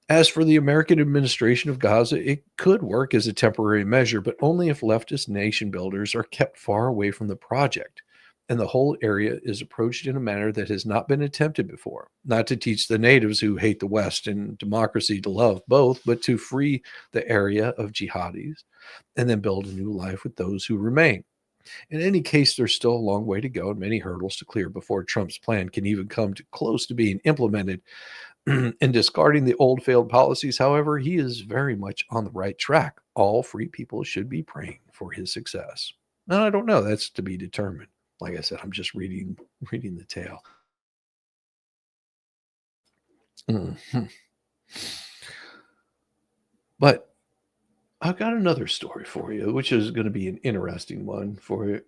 As for the American administration of Gaza, it could work as a temporary measure, but only if leftist nation builders are kept far away from the project, and the whole area is approached in a manner that has not been attempted before, not to teach the natives who hate the West and democracy to love both, but to free the area of jihadis and then build a new life with those who remain. In any case, there's still a long way to go and many hurdles to clear before Trump's plan can even come close to being implemented. In discarding the old failed policies, however, he is very much on the right track. All free people should be praying for his success. And I don't know, that's to be determined. Like I said, I'm just reading the tale. Mhm. But I've got another story for you, which is going to be an interesting one for you.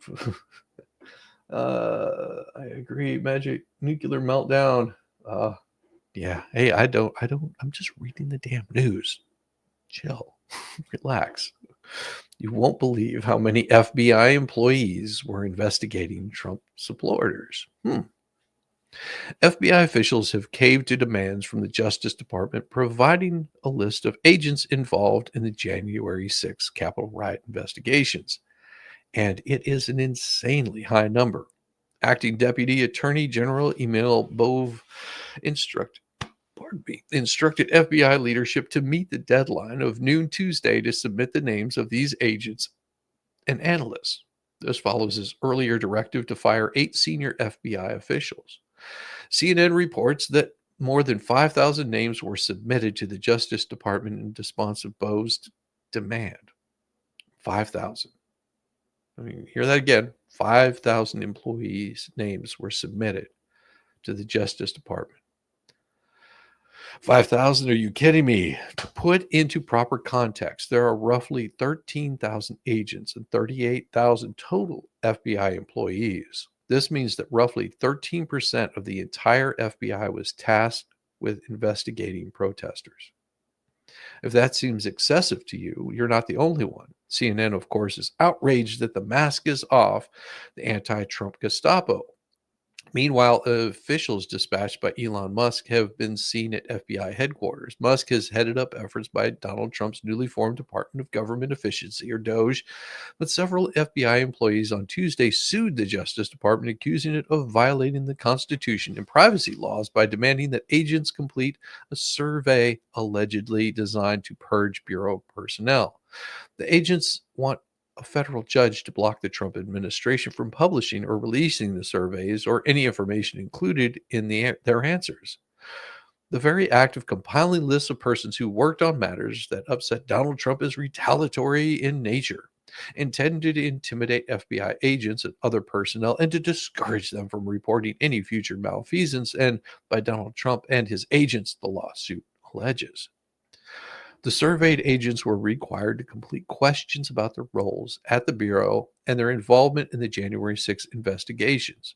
I agree. Magic nuclear meltdown. Yeah. Hey, I'm just reading the damn news. Chill. Relax. You won't believe how many FBI employees were investigating Trump supporters. FBI officials have caved to demands from the Justice Department, providing a list of agents involved in the January 6th Capitol riot investigations. And it is an insanely high number. Acting Deputy Attorney General Emil Bove instructed FBI leadership to meet the deadline of noon Tuesday to submit the names of these agents and analysts. This follows his earlier directive to fire 8 senior FBI officials. CNN reports that more than 5,000 names were submitted to the Justice Department in response to Bove's demand. 5,000. I mean, hear that again. 5,000 employees' names were submitted to the Justice Department. 5,000? Are you kidding me? To put into proper context, there are roughly 13,000 agents and 38,000 total FBI employees. This means that roughly 13% of the entire FBI was tasked with investigating protesters. If that seems excessive to you, you're not the only one. CNN, of course, is outraged that the mask is off the anti-Trump Gestapo. Meanwhile, officials dispatched by Elon Musk have been seen at FBI headquarters. Musk has headed up efforts by Donald Trump's newly formed Department of Government Efficiency, or DOGE, but several FBI employees on Tuesday sued the Justice Department, accusing it of violating the Constitution and privacy laws by demanding that agents complete a survey allegedly designed to purge Bureau personnel. The agents want a federal judge to block the Trump administration from publishing or releasing the surveys or any information included in their answers. The very act of compiling lists of persons who worked on matters that upset Donald Trump is retaliatory in nature, intended to intimidate FBI agents and other personnel and to discourage them from reporting any future malfeasance and by Donald Trump and his agents, the lawsuit alleges. The surveyed agents were required to complete questions about their roles at the Bureau and their involvement in the January 6 investigations.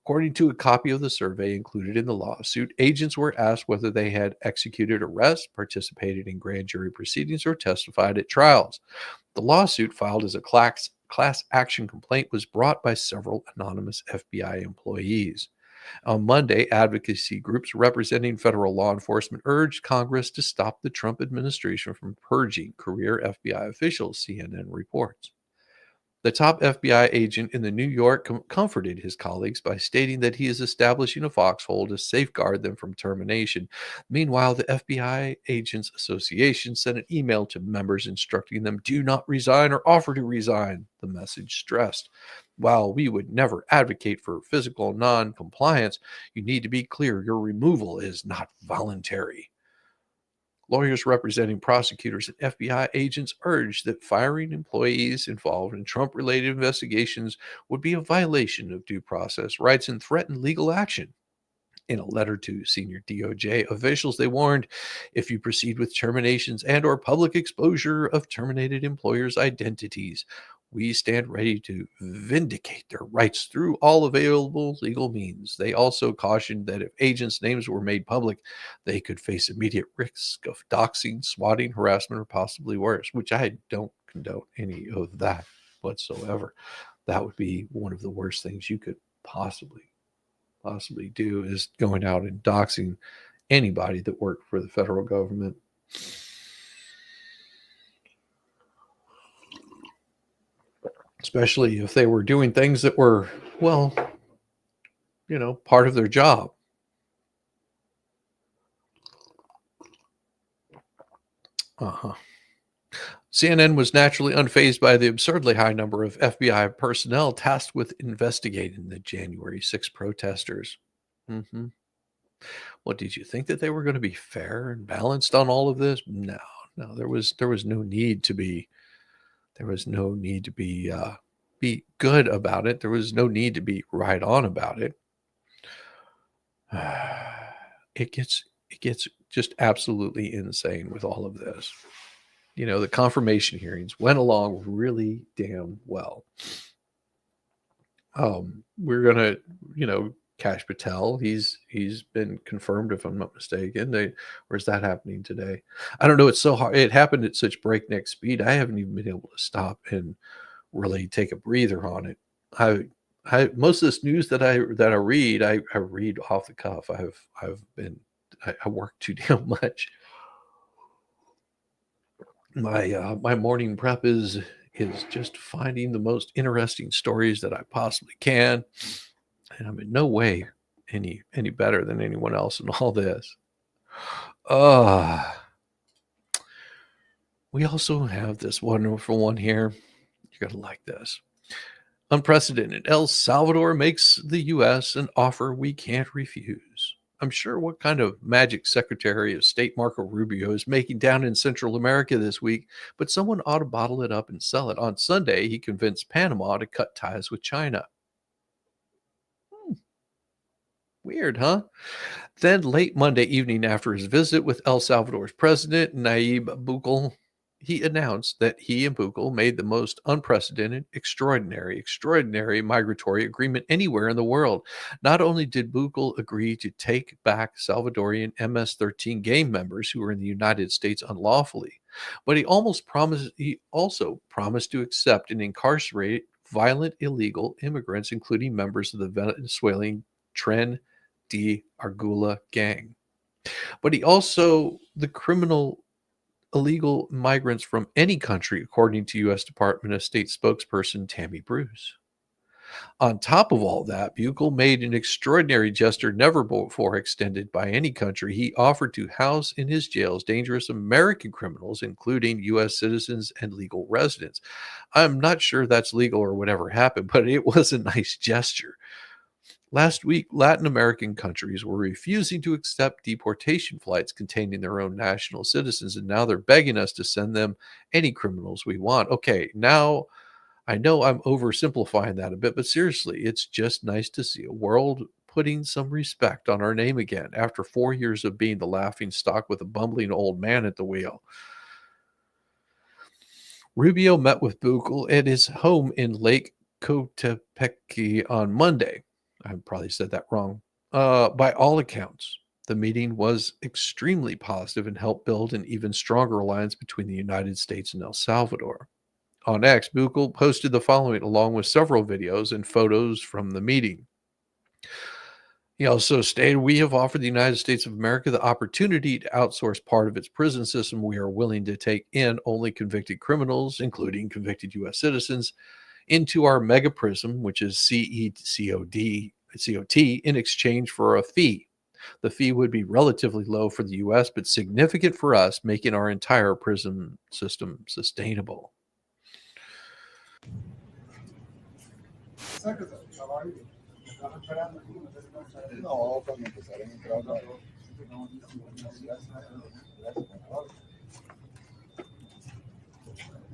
According to a copy of the survey included in the lawsuit, agents were asked whether they had executed arrests, participated in grand jury proceedings, or testified at trials. The lawsuit, filed as a class action complaint, was brought by several anonymous FBI employees. On Monday, advocacy groups representing federal law enforcement urged Congress to stop the Trump administration from purging career FBI officials, CNN reports. The top FBI agent in the New York comforted his colleagues by stating that he is establishing a foxhole to safeguard them from termination. Meanwhile, the FBI Agents Association sent an email to members instructing them do not resign or offer to resign, the message stressed. While we would never advocate for physical non-compliance, you need to be clear your removal is not voluntary. Lawyers representing prosecutors and FBI agents urged that firing employees involved in Trump-related investigations would be a violation of due process rights and threaten legal action. In a letter to senior DOJ officials, they warned, if you proceed with terminations and or public exposure of terminated employers' identities, we stand ready to vindicate their rights through all available legal means. They also cautioned that if agents' names were made public, they could face immediate risk of doxing, swatting, harassment, or possibly worse, which I don't condone any of that whatsoever. That would be one of the worst things you could possibly do, is going out and doxing anybody that worked for the federal government. Especially if they were doing things that were, well, part of their job. CNN was naturally unfazed by the absurdly high number of FBI personnel tasked with investigating the January 6 protesters. What, did you think that they were going to be fair and balanced on all of this? No, there was no need to be. There was no need to be good about it. There was no need to be right on about it. It gets just absolutely insane with all of this. You know, the confirmation hearings went along really damn well. We're gonna, Kash Patel, he's been confirmed, if I'm not mistaken. Where's that happening today? I don't know. It's so hard. It happened at such breakneck speed. I haven't even been able to stop and really take a breather on it. I most of this news that I read, I read off the cuff. I work too damn much. My morning prep is just finding the most interesting stories that I possibly can, and I'm in no way any better than anyone else in all this. We also have this wonderful one here. You're gonna like this. Unprecedented. El Salvador makes the U.S. an offer we can't refuse. I'm sure what kind of magic Secretary of State Marco Rubio is making down in Central America this week, but someone ought to bottle it up and sell it. On Sunday, he convinced Panama to cut ties with China. Weird, huh? Then late Monday evening, after his visit with El Salvador's president, Nayib Bukele, he announced that he and Bukele made the most unprecedented, extraordinary migratory agreement anywhere in the world. Not only did Bukele agree to take back Salvadorian MS-13 gang members who were in the United States unlawfully, but he also promised to accept and incarcerate violent illegal immigrants, including members of the Venezuelan Tren de Argula gang. But he also, the criminal illegal migrants from any country, according to U.S. Department of State spokesperson Tammy Bruce. On top of all that, Bukele made an extraordinary gesture never before extended by any country. He offered to house in his jails dangerous American criminals, including U.S. citizens and legal residents. I'm not sure that's legal or whatever happened, but it was a nice gesture. Last week, Latin American countries were refusing to accept deportation flights containing their own national citizens, and now they're begging us to send them any criminals we want. Okay, now I know I'm oversimplifying that a bit, but seriously, it's just nice to see a world putting some respect on our name again after 4 years of being the laughing stock with a bumbling old man at the wheel. Rubio met with Bukele at his home in Lake Cotepeque on Monday. I probably said that wrong. By all accounts, the meeting was extremely positive and helped build an even stronger alliance between the United States and El Salvador. On X, Bukele posted the following along with several videos and photos from the meeting. He also stated, "We have offered the United States of America the opportunity to outsource part of its prison system. We are willing to take in only convicted criminals, including convicted U.S. citizens, into our mega prison, which is COT, in exchange for a fee. The fee would be relatively low for the U.S., but significant for us, making our entire prison system sustainable."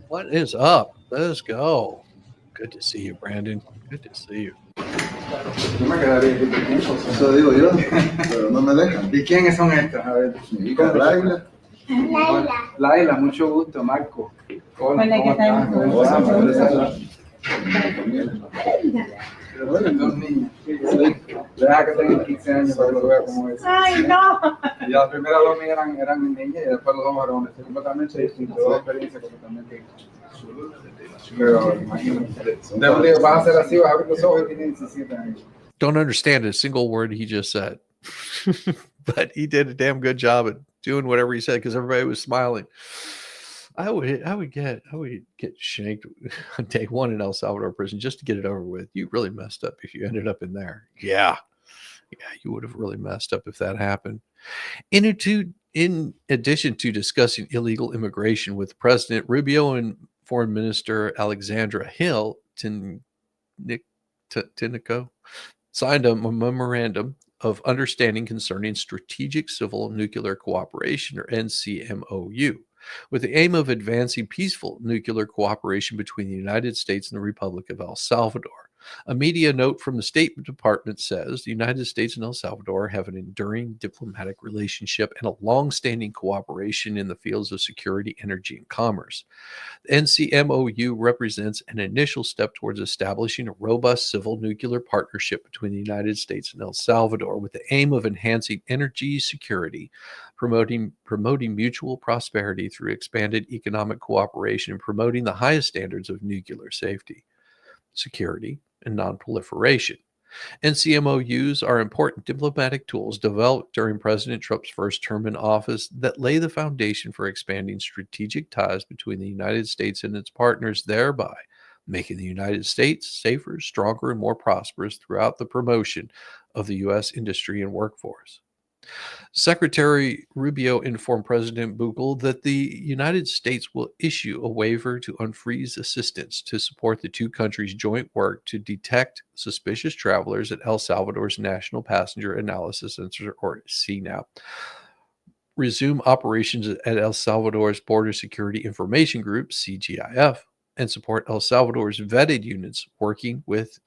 What is up? Let's go. Good to see you, Brandon. Good to see you. Yo me quedaría aquí tiempo. Eso digo yo, pero no me dejan. ¿Y quiénes son estas? A ver, mi hija Laila. Laila, mucho gusto, Marco. ¿Cómo estás? Dos niñas. Deja que tengan 15 años para que lo vea cómo es. ¡Ay, no! Y las primeras dos mías eran niñas y después los dos varones. Completamente distintos, dos experiencias completamente distintas. Pero imagínate. De un día vas a ser así, vas a abrir los ojos y tienes 17 años. Don't understand a single word he just said. But he did a damn good job at doing whatever he said because everybody was smiling. I would get shanked on day one in El Salvador prison just to get it over with. You really messed up if you ended up in there. Yeah, you would have really messed up if that happened. In In addition to discussing illegal immigration with President Rubio and Foreign Minister Alexandra Hill, Tinoco signed a memorandum of understanding concerning strategic civil nuclear cooperation, or NCMOU, with the aim of advancing peaceful nuclear cooperation between the United States and the Republic of El Salvador. A media note from the State Department says the United States and El Salvador have an enduring diplomatic relationship and a long-standing cooperation in the fields of security, energy, and commerce. The NCMOU represents an initial step towards establishing a robust civil nuclear partnership between the United States and El Salvador with the aim of enhancing energy security, promoting mutual prosperity through expanded economic cooperation, and promoting the highest standards of nuclear safety, security, and non-proliferation. NCMOUs are important diplomatic tools developed during President Trump's first term in office that lay the foundation for expanding strategic ties between the United States and its partners, thereby making the United States safer, stronger, and more prosperous throughout the promotion of the U.S. industry and workforce. Secretary Rubio informed President Buchel that the United States will issue a waiver to unfreeze assistance to support the two countries' joint work to detect suspicious travelers at El Salvador's National Passenger Analysis Center, or CNAP, resume operations at El Salvador's Border Security Information Group, CGIF, and support El Salvador's vetted units working with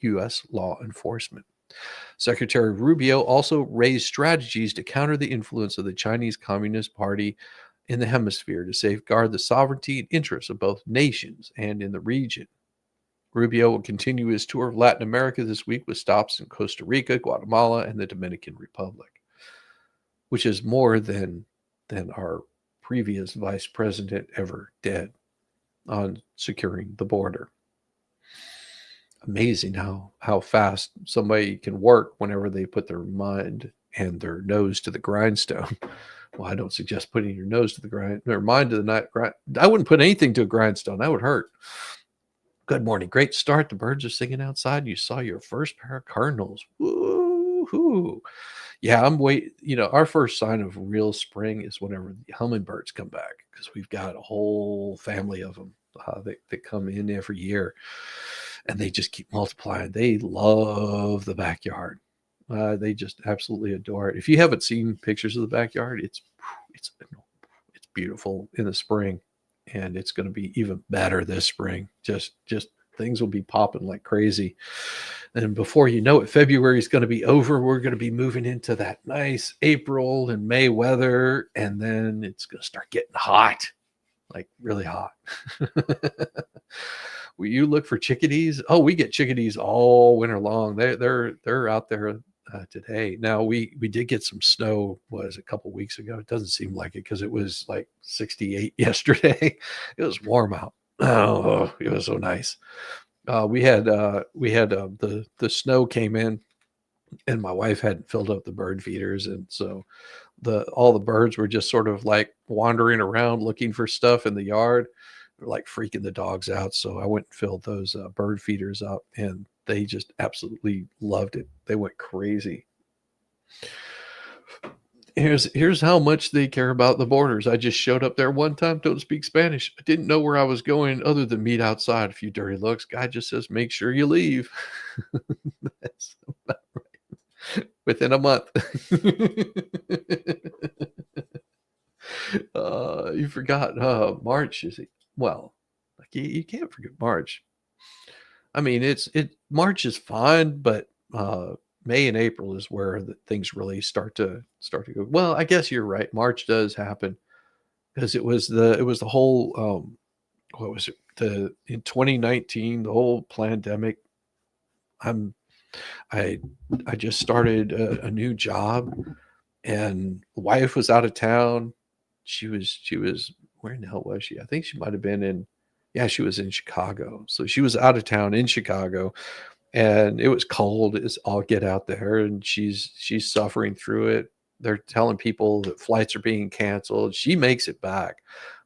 U.S. law enforcement. Secretary Rubio also raised strategies to counter the influence of the Chinese Communist Party in the hemisphere to safeguard the sovereignty and interests of both nations and in the region. Rubio will continue his tour of Latin America this week with stops in Costa Rica, Guatemala, and the Dominican Republic, which is more than our previous vice president ever did on securing the border. Amazing how fast somebody can work whenever they put their mind and their nose to the grindstone. Well, I don't suggest putting your nose to the grind, or mind to the grind. I wouldn't put anything to a grindstone. That would hurt. Good morning. Great start. The birds are singing outside. You saw your first pair of cardinals. Woo-hoo. Yeah, I'm waiting. Our first sign of real spring is whenever the hummingbirds come back, because we've got a whole family of them that come in every year. And they just keep multiplying. They love the backyard. They just absolutely adore it. If you haven't seen pictures of the backyard, it's beautiful in the spring, and it's going to be even better this spring. Just things will be popping like crazy. And before you know it, February is going to be over. We're going to be moving into that nice April and May weather, and then it's going to start getting hot, like really hot. Will you look for chickadees? Oh, we get chickadees all winter long. They're out there today. Now we did get some snow. A couple weeks ago? It doesn't seem like it because it was like 68 yesterday. It was warm out. Oh, it was so nice. We had the snow came in, and my wife hadn't filled up the bird feeders, and so all the birds were just sort of like wandering around looking for stuff in the yard. They're like freaking the dogs out. So I went and filled those bird feeders up, and they just absolutely loved it. They went crazy. Here's how much they care about the borders. I just showed up there one time, don't speak Spanish. I didn't know where I was going other than meet outside. A few dirty looks. Guy just says, make sure you leave. That's about right. Within a month. You forgot March is it? Well, like you can't forget March. I mean, March is fine, but May and April is where things really start to go. Well, I guess you're right. March does happen because it was the whole what was it? In 2019, the whole pandemic. I just started a new job, and the wife was out of town. She was where in the hell was she? I think she might have been she was in Chicago. So she was out of town in Chicago, and it was cold as all get out there, and she's suffering through it. They're telling people that flights are being canceled. She makes it back.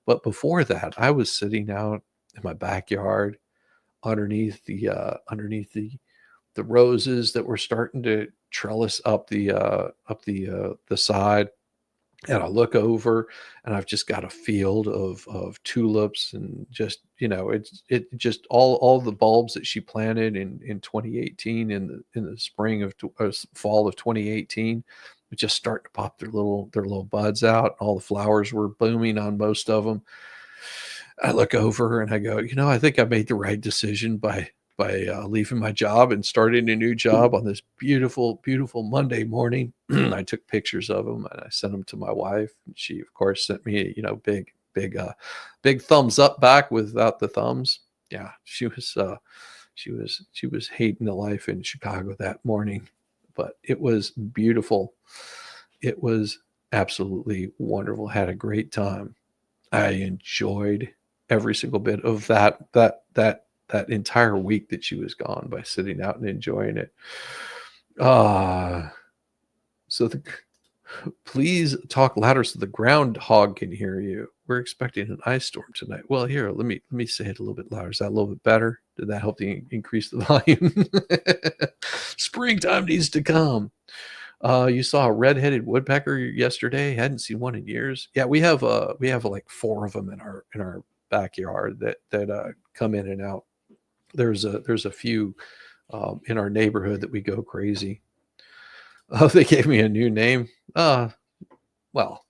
But before that, I was sitting out in my backyard underneath the roses that were starting to trellis up the side. And I look over and I've just got a field of tulips and just, it just all the bulbs that she planted in 2018 in the spring of fall of 2018 would just start to pop their little buds out. All the flowers were blooming on most of them. I look over and I go, I think I made the right decision by leaving my job and starting a new job on this beautiful, beautiful Monday morning. I took pictures of them and I sent them to my wife. She, of course, sent me, big thumbs up back without the thumbs. Yeah, she was hating the life in Chicago that morning, but it was beautiful. It was absolutely wonderful. Had a great time. I enjoyed every single bit of that entire week that she was gone by sitting out and enjoying it. So please talk louder so the groundhog can hear you. We're expecting an ice storm tonight. Well, here, let me say it a little bit louder. Is that a little bit better? Did that help to increase the volume? Springtime needs to come. You saw a red-headed woodpecker yesterday. Hadn't seen one in years. Yeah, we have like 4 of them in our backyard that come in and out. There's a few in our neighborhood that we go crazy. They gave me a new name. Well,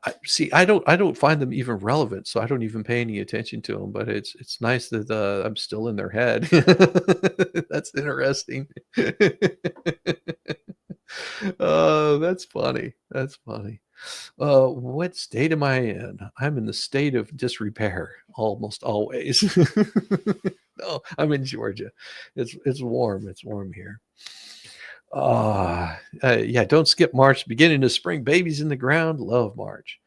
I don't find them even relevant, so I don't even pay any attention to them. But it's nice that I'm still in their head. That's interesting. That's funny. That's funny. What state am I in? I'm in the state of disrepair almost always. No, I'm in Georgia. It's warm. It's warm here. Yeah, don't skip March. Beginning of spring, babies in the ground. Love March.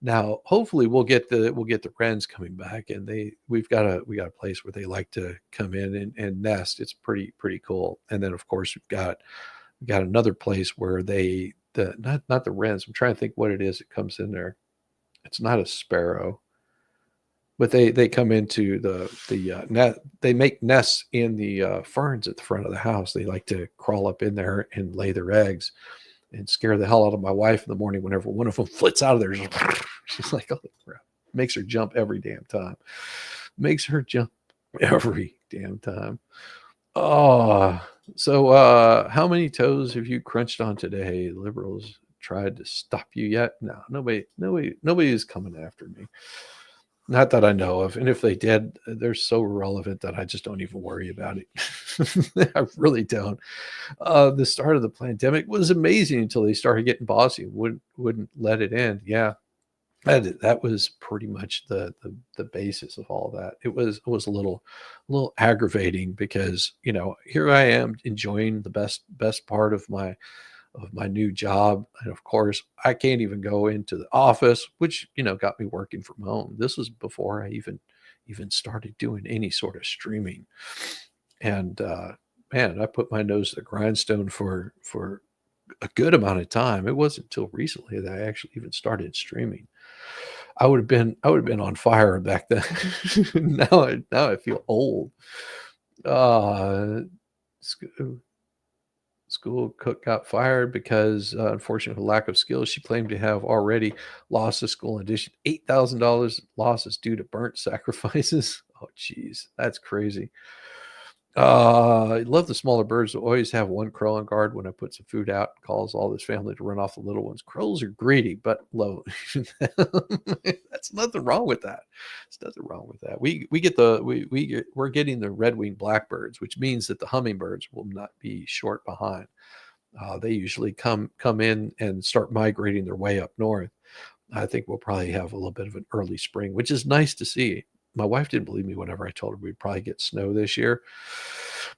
Now, hopefully, we'll get the wrens coming back, and we got a place where they like to come in and nest. It's pretty cool. And then, of course, we got another place where not the wrens. I'm trying to think what it is that comes in there. It's not a sparrow, but they come into the net. They make nests in the ferns at the front of the house. They like to crawl up in there and lay their eggs, and scare the hell out of my wife in the morning whenever one of them flits out of there. She's like, "Oh crap!" Makes her jump every damn time. Makes her jump every damn time. So how many toes have you crunched on today? Liberals tried to stop you yet? No, nobody is coming after me. Not that I know of. And if they did, they're so irrelevant that I just don't even worry about it. I really don't. The start of the pandemic was amazing until they started getting bossy. Wouldn't let it end. Yeah. That was pretty much the basis of all that. It was a little aggravating because, here I am enjoying the best part of my new job. And of course, I can't even go into the office, which, got me working from home. This was before I even started doing any sort of streaming. And man, I put my nose to the grindstone for a good amount of time. It wasn't until recently that I actually even started streaming. I would have been on fire back then. now I feel old. School cook got fired because, unfortunately, for lack of skills. She claimed to have already lost the school. In addition, $8,000 losses due to burnt sacrifices. Oh, geez, that's crazy. I love the smaller birds who always have one crow on guard when I put some food out and calls all this family to run off the little ones. Crows are greedy, but low. That's nothing wrong with that. There's nothing wrong with that. We're getting the red-winged blackbirds, which means that the hummingbirds will not be short behind. They usually come in and start migrating their way up north. I think we'll probably have a little bit of an early spring, which is nice to see. My wife didn't believe me whenever I told her we'd probably get snow this year.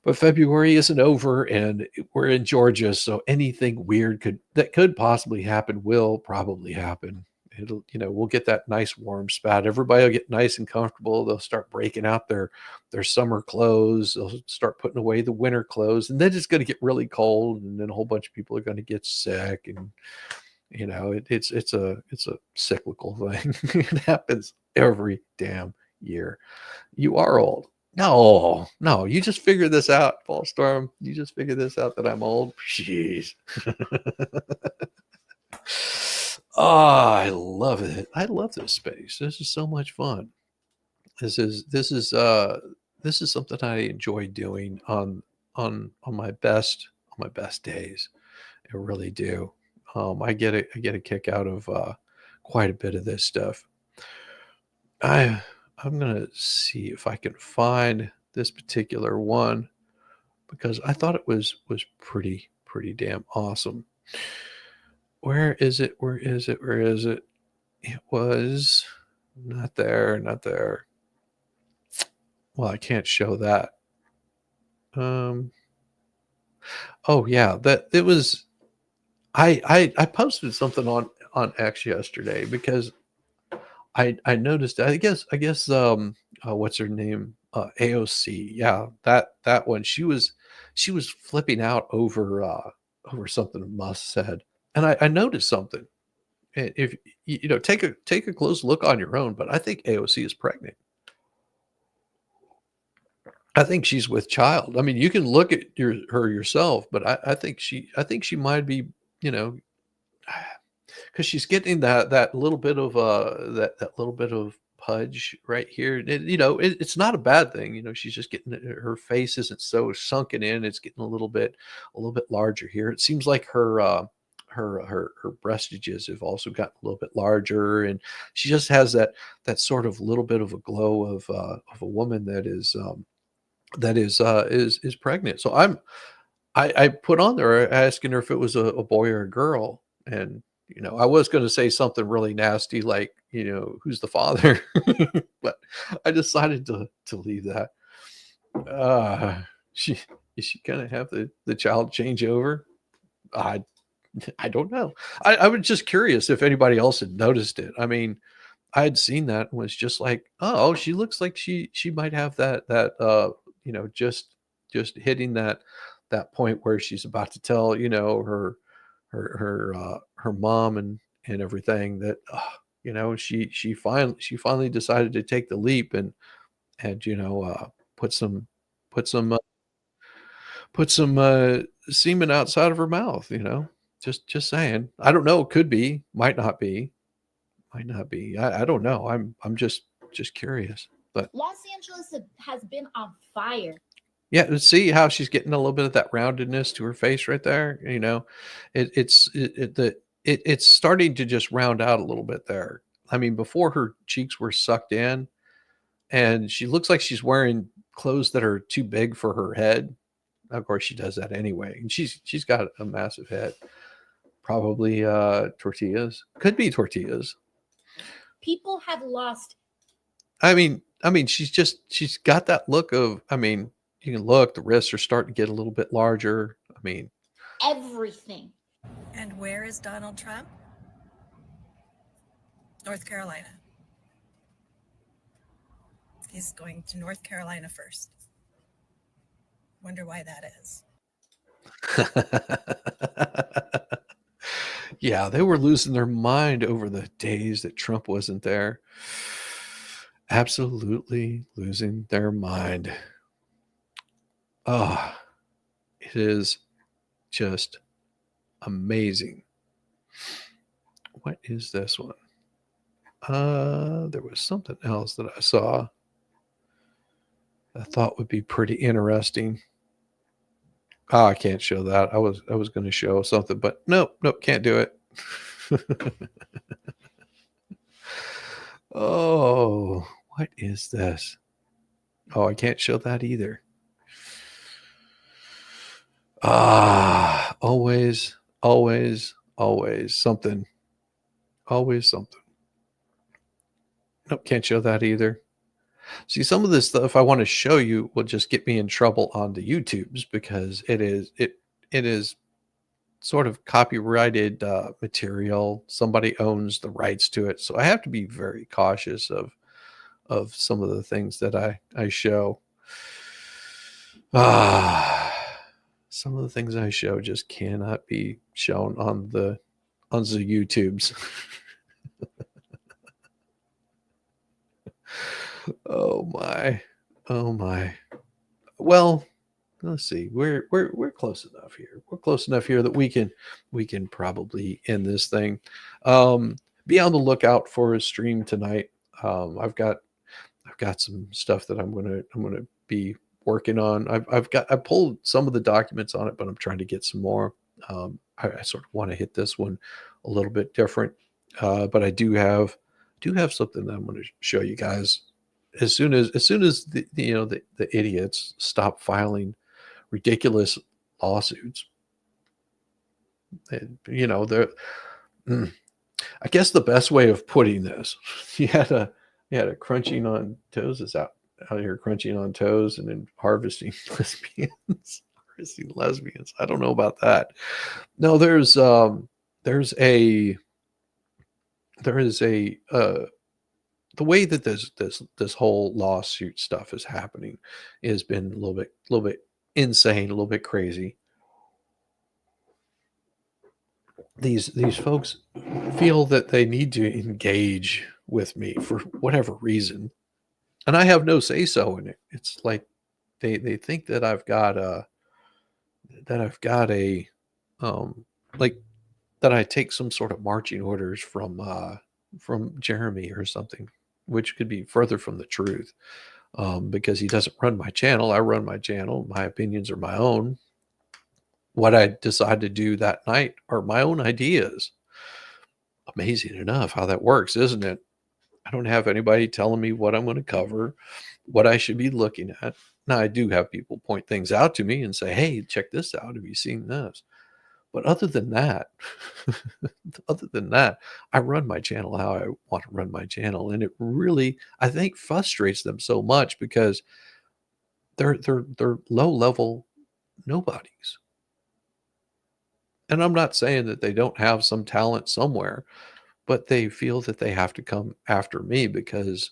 But February isn't over and we're in Georgia, so anything weird that could possibly happen will probably happen. We'll get that nice warm spot. Everybody will get nice and comfortable. They'll start breaking out their summer clothes. They'll start putting away the winter clothes, and then it's going to get really cold, and then a whole bunch of people are going to get sick, and it's a cyclical thing. It happens every damn year. You are old. No, you just figured this out, Paul Storm. You just figured this out that I'm old. Jeez. Oh, I love it. I love this space. This is so much fun. This is something I enjoy doing on my best days. I really do. I get a kick out of quite a bit of this stuff. I'm gonna see if I can find this particular one because I thought it was pretty damn awesome. Where is it? Where is it? Where is it? It was not there, not there. Well, I can't show that. Um, oh yeah, that it was. I posted something on X yesterday because I noticed. I guess what's her name? AOC. Yeah, that one. She was flipping out over something Musk said, and I noticed something. If you know, take a close look on your own, but I think AOC is pregnant. I think she's with child. I mean, you can look at her yourself, but I think she might be, you know, because she's getting that little bit of that little bit of pudge right here. You know, it's not a bad thing. You know, she's just getting her face isn't so sunken in. It's getting a little bit larger here. It seems like her breastages have also gotten a little bit larger, and she just has that sort of little bit of a glow of a woman that is pregnant. So I put on there asking her if it was a boy or a girl, and you know I was going to say something really nasty like you know who's the father, but I decided to leave that. She is she going to have the child change over? I I don't know. I was just curious if anybody else had noticed it. I mean, I had seen that and was just like, oh, she looks like she might have that you know just hitting that point where she's about to tell you know her mom and everything that you know she finally decided to take the leap and you know put some uh, put some semen outside of her mouth. You know, just saying. I don't know. Could be. Might not be. Might not be. I don't know. I'm just curious. But Los Angeles has been on fire. yeah, see how she's getting a little bit of that roundedness to her face right there. You know, it's starting to just round out a little bit there. I mean, before her cheeks were sucked in, and she looks like she's wearing clothes that are too big for her head. Of course, she does that anyway, and she's got a massive head. Probably tortillas. Could be tortillas. People have lost I mean, she's got that look of. I mean, you can look. The wrists are starting to get a little bit larger. I mean, everything. And where is Donald Trump? North Carolina. He's going to North Carolina first. Wonder why that is. yeah, they were losing their mind over the days that Trump wasn't there. Absolutely losing their mind. Oh, it is just amazing. What is this one? There was something else that I saw I thought would be pretty interesting. Oh, I can't show that. I was going to show something, but nope, can't do it. Oh, what is this? Oh, I can't show that either. Always something. Always something. Nope, can't show that either. See, some of this stuff I want to show you will just get me in trouble on the YouTubes because it is sort of copyrighted material. Somebody owns the rights to it, so I have to be very cautious of some of the things that I show. Some of the things I show just cannot be shown on the YouTubes. Oh my. Well, let's see. We're close enough here. We're close enough here that we can probably end this thing. Be on the lookout for a stream tonight. I've got some stuff that I'm gonna be working on. I pulled some of the documents on it, but I'm trying to get some more. I sort of want to hit this one a little bit different, but I do have something that I'm going to show you guys as soon as the idiots stop filing ridiculous lawsuits. And, they're. I guess the best way of putting this, you had a crunching on toes is out here crunching on toes and then harvesting lesbians. Harvesting lesbians. I don't know about that. No, there is a the way that this whole lawsuit stuff is happening has been a little bit insane, a little bit crazy. These folks feel that they need to engage with me for whatever reason, and I have no say so in it. It's like they think that I've got a like that I take some sort of marching orders from Jeremy or something, which could be further from the truth, because he doesn't run my channel. I run my channel. My opinions are my own. What I decide to do that night are my own ideas. Amazing enough how that works, isn't it? I don't have anybody telling me what I'm going to cover, what I should be looking at. Now, I do have people point things out to me and say, hey, check this out. Have you seen this? But other than that, I run my channel how I want to run my channel. And it really, I think, frustrates them so much because they're low-level nobodies. And I'm not saying that they don't have some talent somewhere, but they feel that they have to come after me because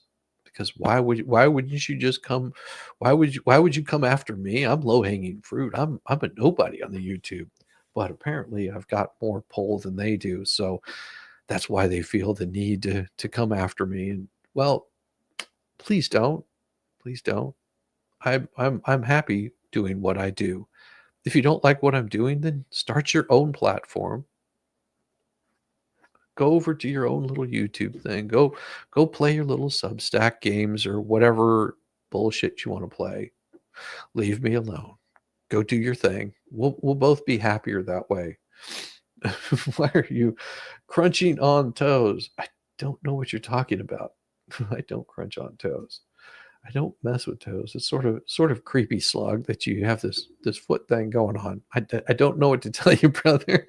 why wouldn't you just come? Why would you come after me? I'm low-hanging fruit. I'm a nobody on the YouTube, but apparently I've got more pull than they do. So that's why they feel the need to come after me. And well, please don't. I'm happy doing what I do. If you don't like what I'm doing, then start your own platform. Go over to your own little YouTube thing. Go play your little Substack games or whatever bullshit you want to play. Leave me alone. Go do your thing. We'll both be happier that way. Why are you crunching on toes? I don't know what you're talking about. I don't crunch on toes. I don't mess with toes. It's sort of creepy, Slug, that you have this foot thing going on. I don't know what to tell you, brother.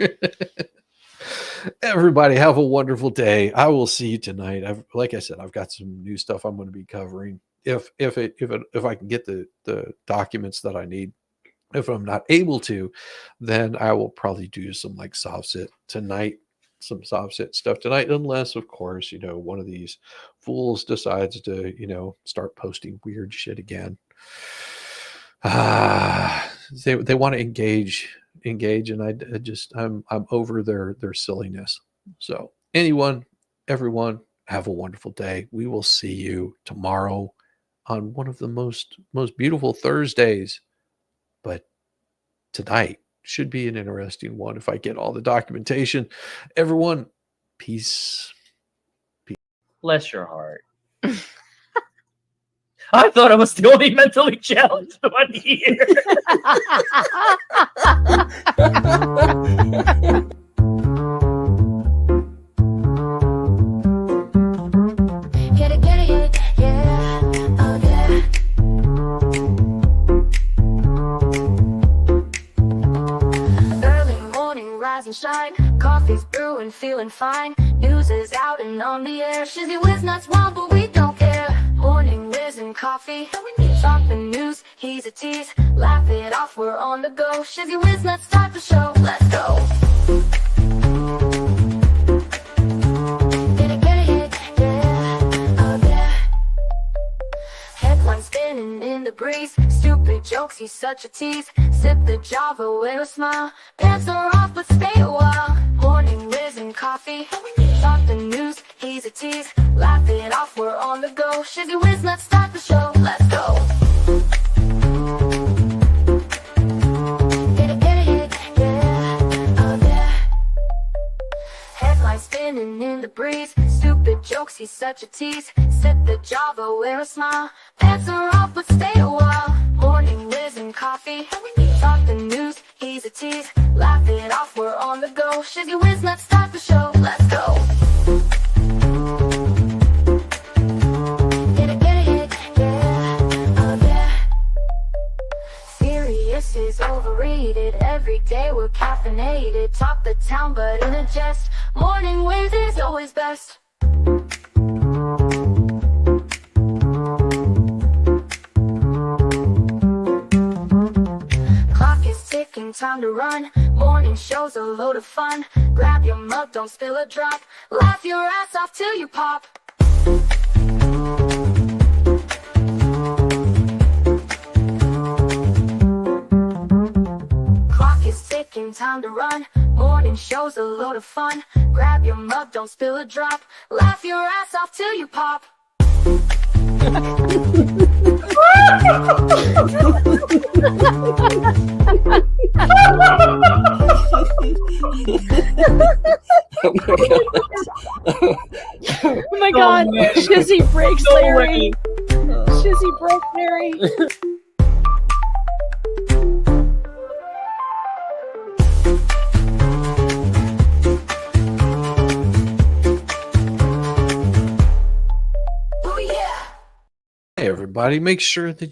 Everybody have a wonderful day. I will see you tonight. Like I said, I've got some new stuff I'm going to be covering. If I can get the documents that I need. If I'm not able to, then I will probably do some like soft sit tonight. Some soft sit stuff tonight, unless of course one of these fools decides to start posting weird shit again. They want to engage, and I'm over their silliness. So everyone have a wonderful day. We will see you tomorrow on one of the most beautiful Thursdays, but tonight should be an interesting one if I get all the documentation. Everyone, peace. Bless your heart. I thought I was the only mentally challenged one here. Get it, yeah, oh yeah. Early morning, rise and shine. Coffee's brewing, feeling fine. News is out and on the air. Shizzy Whiz nuts wild, but we don't care. Morning, Whiz and Coffee. Talk the news, he's a tease. Laugh it off, we're on the go. Shizzy Whiz nuts, start the show. Let's go. Get it, yeah, oh yeah. Headlines spinning in the breeze. Stupid jokes, he's such a tease. Sip the Java, wear a smile. Pants are off, but stay a while. Morning, Whiz and Coffee. Talk the news, he's a tease. Laugh it off, we're on the go. Shizzy Whiz, let's start the show. Let's go. jokes, he's such a tease. Sip the Java, wear a smile. Pants are off, but stay a while. Morning Whiz and Coffee. Talk the news, he's a tease. Laugh it off, we're on the go. Shizzy Whiz, let's start the show. Let's go. Get it, yeah. Oh yeah. Serious is overrated. Every day we're caffeinated. Talk the town, but in a jest. Morning Whiz is always best. Clock is ticking, time to run. Morning show's a load of fun. Grab your mug, don't spill a drop. Laugh your ass off till you pop. Clock is ticking, time to run. Morning show's a load of fun. Grab your mug, don't spill a drop. Laugh your ass off till you pop. Oh my god, Shizzy breaks Larry. Shizzy broke Larry. Hey, everybody, make sure that